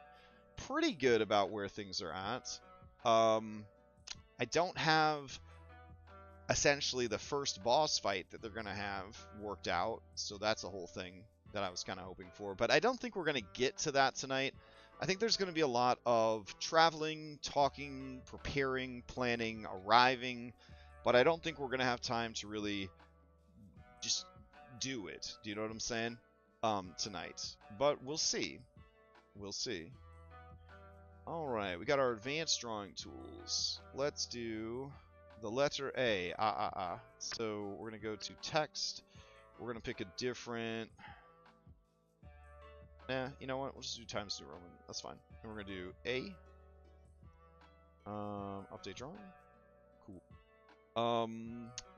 good about where things are at. I don't have essentially the first boss fight that they're going to have worked out, so that's a whole thing that I was kind of hoping for. But I don't think we're going to get to that tonight. I think there's going to be a lot of traveling, talking, preparing, planning, arriving, but I don't think we're going to have time to really just do it. Do you know what I'm saying? Tonight. But we'll see. We'll see. Alright, we got our advanced drawing tools. Let's do the letter A. So we're going to go to text. We're going to pick a different... you know what? We'll just do Times New Roman. That's fine. And we're going to do A. Update drawing. Cool.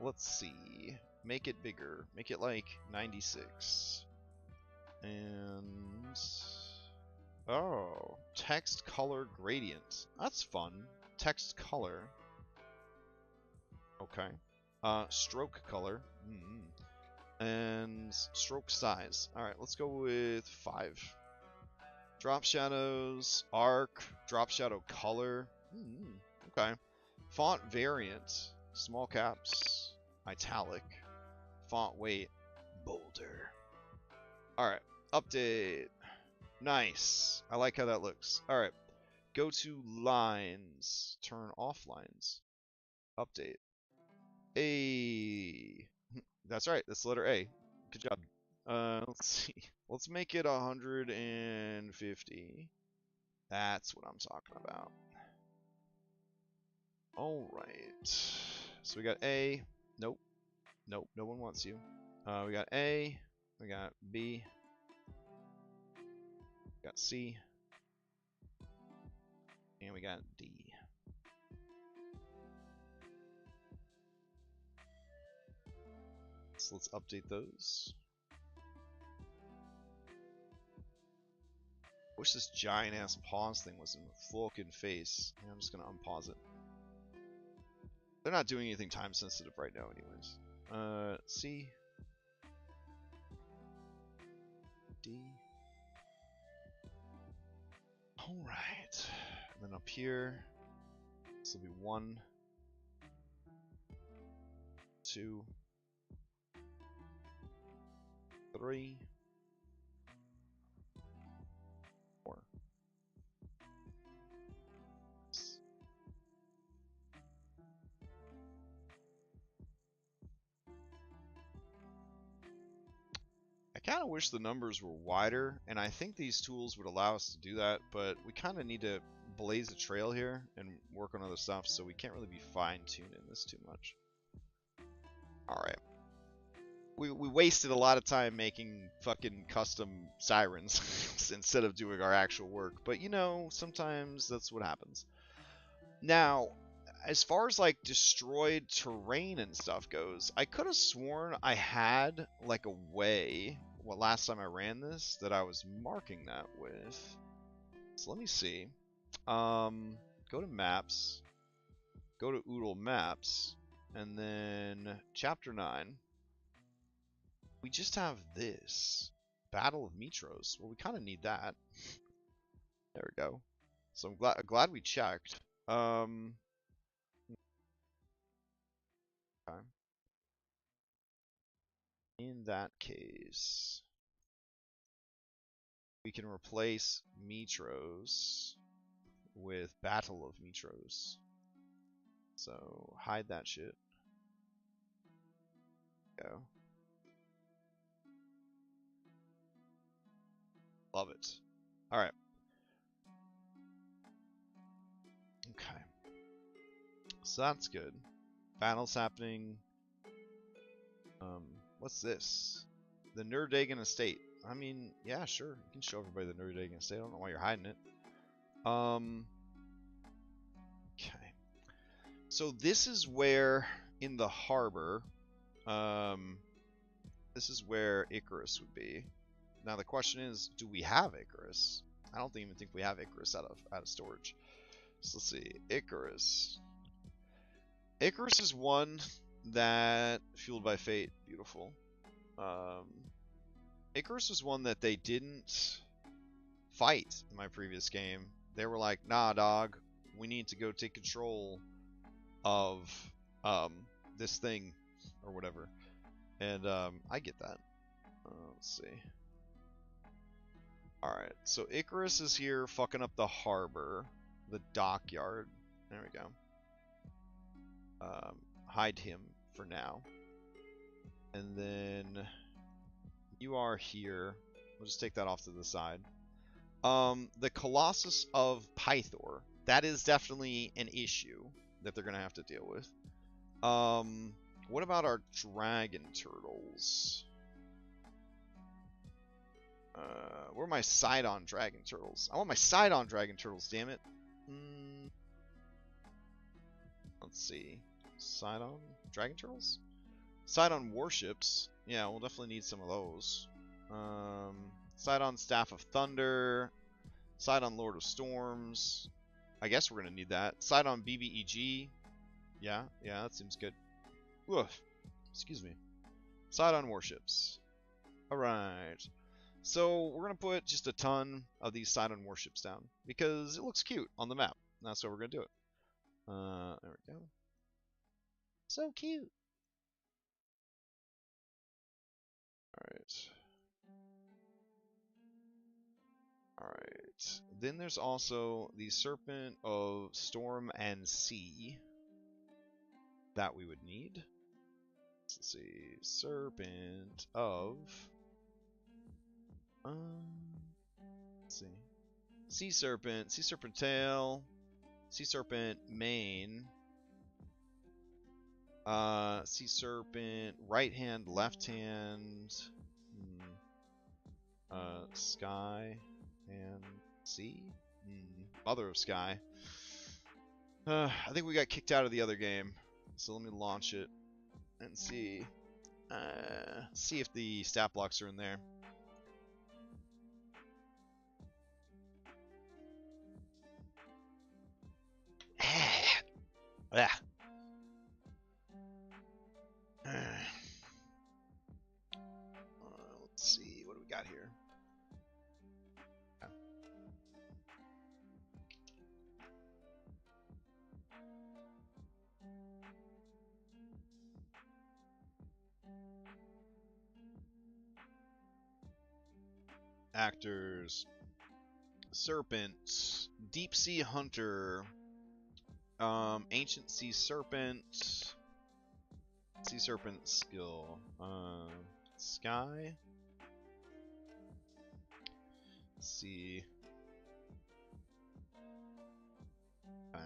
Let's see. Make it bigger. Make it like 96. And... oh, text color gradient. That's fun. Text color. Okay. Stroke color. And stroke size. Alright, let's go with 5. Drop shadows, arc, drop shadow color. Okay. Font variant. Small caps. Italic. Font weight. Bolder. Alright. Update. Nice. I like how that looks. Alright. Go to lines. Turn off lines. Update. A. That's right. That's the letter A. Good job. Let's see. Let's make it 150. That's what I'm talking about. Alright. So we got A. Nope. Nope. No one wants you. We got A. We got B. We got C. And we got D. So let's update those. Wish this giant ass pause thing was in the fucking face. I'm just gonna unpause it. They're not doing anything time sensitive right now anyways. C. D. Alright. And then up here, this will be 1, 2, 3, 4. I kind of wish the numbers were wider, and I think these tools would allow us to do that, but we kind of need to blaze a trail here and work on other stuff, so we can't really be fine-tuning this too much. Alright. We wasted a lot of time making fucking custom sirens instead of doing our actual work, but you know, sometimes that's what happens. Now, as far as like destroyed terrain and stuff goes, I could have sworn I had like a way, well, last time I ran this, that I was marking that with. So let me see. Go to maps, go to Oodle Maps, and then chapter 9. We just have this. Battle of Mitros. Well, we kind of need that. There we go. So I'm glad we checked. Okay. In that case, we can replace Mitros with Battle of Mitros. So hide that shit. Go. Love it. All right. Okay. So that's good. Battle's happening. What's this? The Nerdagan Estate. I mean, yeah, sure. You can show everybody the Nerdagan Estate. I don't know why you're hiding it. Okay. So this is where, in the harbor, this is where Icarus would be. Now the question is, do we have Icarus? I don't even think we have Icarus out of storage. So let's see. Icarus. Icarus is one that fueled by fate. Beautiful. Icarus was one that they didn't fight in my previous game. They were like, nah, dog, we need to go take control of this thing or whatever. And I get that. Let's see. Alright, so Icarus is here fucking up the harbor, the dockyard. There we go. Hide him for now. And then you are here. We'll just take that off to the side. The Colossus of Pythor. That is definitely an issue that they're going to have to deal with. What about our dragon turtles? Where are my side-on dragon turtles? I want my side-on dragon turtles, damn it. Let's see. Side-on dragon turtles? Side-on warships. Yeah, we'll definitely need some of those. Side-on Staff of Thunder. Side-on Lord of Storms. I guess we're going to need that. Side-on BBEG. Yeah, that seems good. Woof. Excuse me. Side-on warships. Alright. So we're going to put just a ton of these side-on warships down because it looks cute on the map. That's why we're going to do it. There we go. So cute. Alright. Then there's also the Serpent of Storm and Sea that we would need. Let's see. Serpent of... let's see. Sea Serpent Tail, Sea Serpent Mane, Sea Serpent right hand, left hand, Sky and Sea, Mother of Sky. I think we got kicked out of the other game, so let me launch it and see if the stat blocks are in there. Yeah. Let's see, what do we got here? Actors. Serpent. Deep Sea Hunter. Ancient Sea Serpent. Sea Serpent skill. Sky. Let's see. Okay.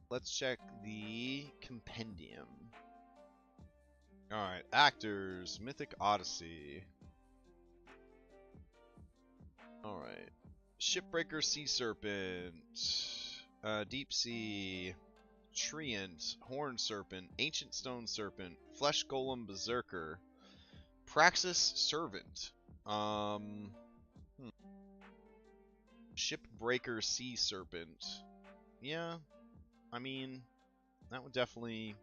Let's check the compendium. Alright, actors. Mythic Odyssey. Alright. Shipbreaker Sea Serpent. Deep Sea. Treant. Horn Serpent. Ancient Stone Serpent. Flesh Golem Berserker. Praxis Servant. Shipbreaker Sea Serpent. Yeah. I mean, that would definitely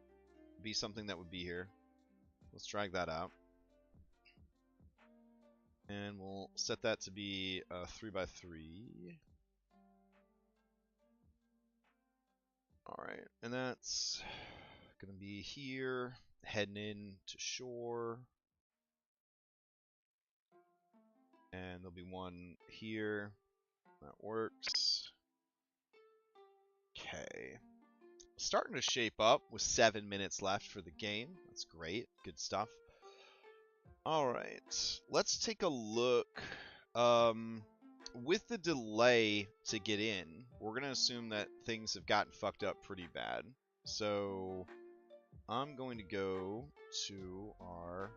be something that would be here. Let's drag that out. And we'll set that to be a 3x3. Alright, and that's gonna be here, heading in to shore. And there'll be one here, That works. Okay. Starting to shape up with 7 minutes left for the game. That's great. Good stuff. Alright. Let's take a look. With the delay to get in, we're going to assume that things have gotten fucked up pretty bad. So, I'm going to go to our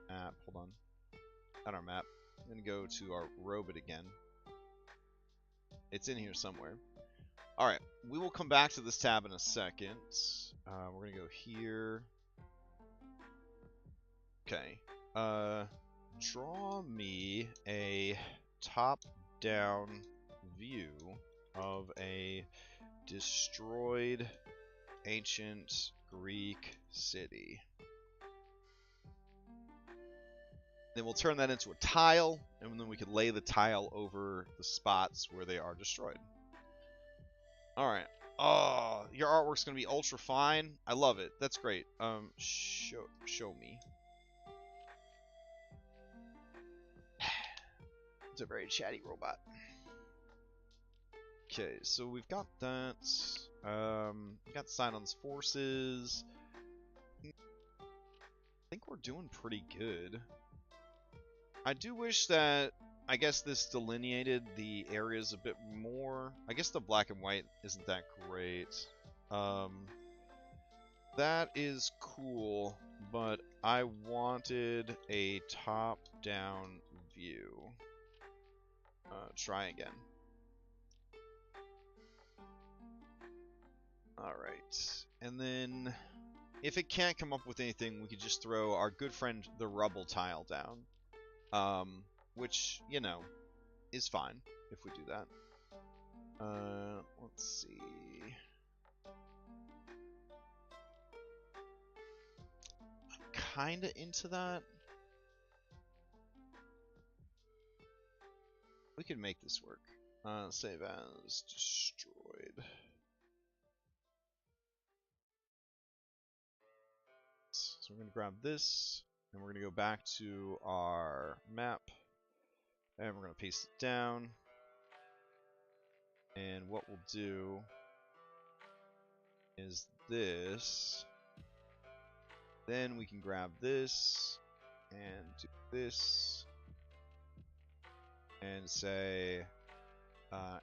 map. Hold on. Not our map. I'm going to go to our robot again. It's in here somewhere. Alright, we will come back to this tab in a second. We're going to go here. Okay. Draw me a top-down view of a destroyed ancient Greek city. Then we'll turn that into a tile, and then we can lay the tile over the spots where they are destroyed. Alright. Oh, your artwork's gonna be ultra fine. I love it. That's great. Show me. It's a very chatty robot. Okay, so we've got that. We got Sidon's forces. I think we're doing pretty good. I do wish that, I guess, this delineated the areas a bit more. I guess the black and white isn't that great. That is cool, but I wanted a top-down view. Try again. Alright. And then, if it can't come up with anything, we could just throw our good friend the rubble tile down. Which, you know, is fine if we do that. Let's see. I'm kinda into that. We can make this work. Save as destroyed. So we're going to grab this, and we're going to go back to our map, and we're going to paste it down. And what we'll do is this. Then we can grab this, and do this, and say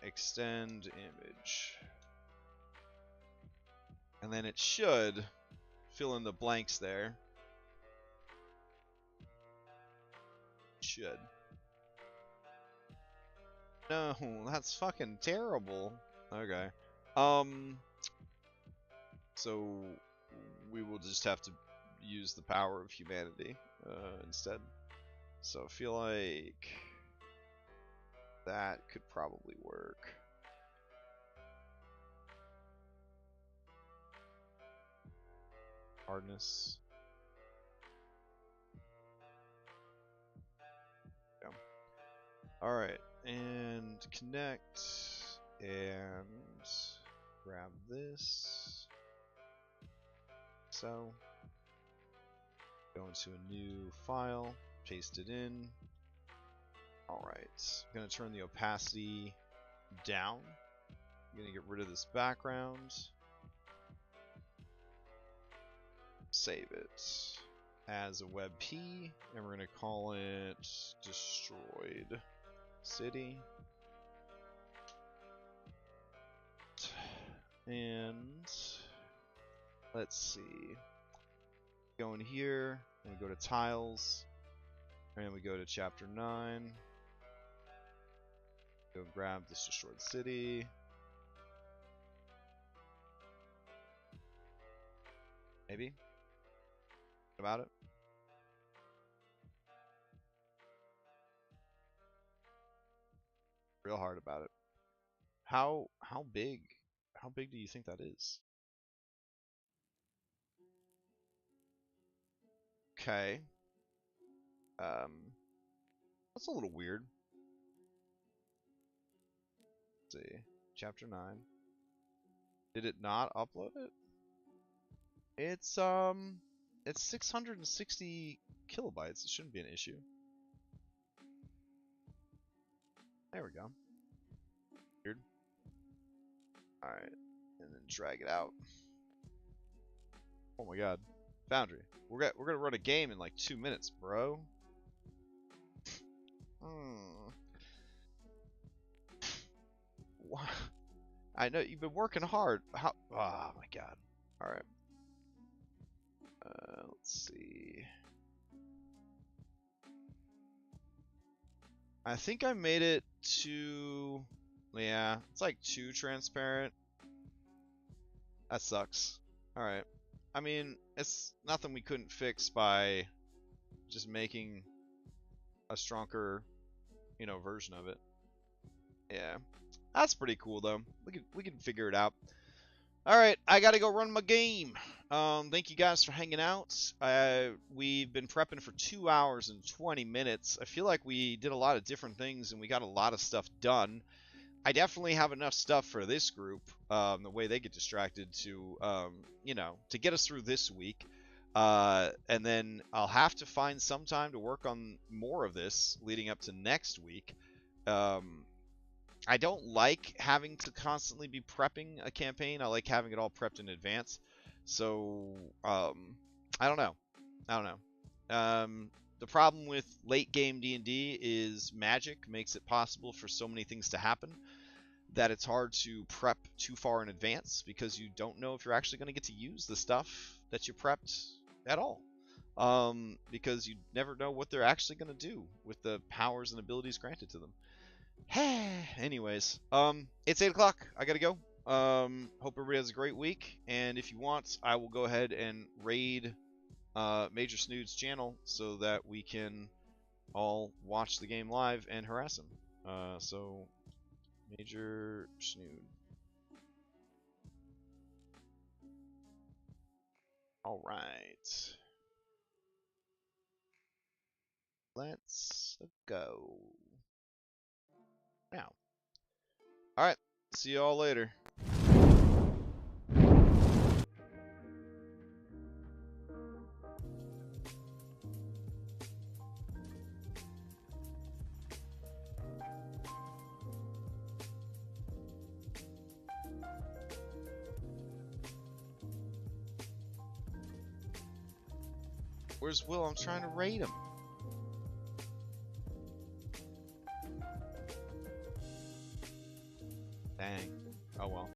extend image. And then it should fill in the blanks there. Should. No, that's fucking terrible. Okay. So we will just have to use the power of humanity instead. So I feel like that could probably work. Hardness. Yeah. Alright, and connect, and grab this. So, go into a new file, paste it in. Alright, I'm going to turn the opacity down. I'm going to get rid of this background. Save it as a WebP, and we're going to call it Destroyed City. And let's see. Go in here, and we go to Tiles, and we go to Chapter 9. Go grab this Destroyed City. Maybe? About it? Real hard about it. How big? How big do you think that is? Okay. That's a little weird. Let's see. Chapter 9. Did it not upload it? It's 660 kilobytes. It shouldn't be an issue. There we go. Weird. Alright. And then drag it out. Oh my god. Foundry. We're gonna run a game in like 2 minutes, bro. I know you've been working hard. How? Oh my god. Alright. Let's see. I think I made it too... Yeah, it's like too transparent. That sucks. Alright. I mean, it's nothing we couldn't fix by just making a stronger, you know, version of it. Yeah. That's pretty cool though. We can figure it out. Alright, I gotta go run my game. Thank you guys for hanging out. We've been prepping for 2 hours and 20 minutes. I feel like we did a lot of different things and we got a lot of stuff done. I definitely have enough stuff for this group, the way they get distracted to, you know, to get us through this week. And then I'll have to find some time to work on more of this leading up to next week. I don't like having to constantly be prepping a campaign. I like having it all prepped in advance. So, I don't know. The problem with late game D&D is magic makes it possible for so many things to happen that it's hard to prep too far in advance because you don't know if you're actually going to get to use the stuff that you prepped at all. Because you never know what they're actually going to do with the powers and abilities granted to them. Anyways, it's 8 o'clock. I gotta go. Hope everybody has a great week. And if you want, I will go ahead and raid Major Snood's channel so that we can all watch the game live and harass him. So, Major Snood. Alright. Let's go. Now. Alright. See y'all later. Where's Will? I'm trying to raid him.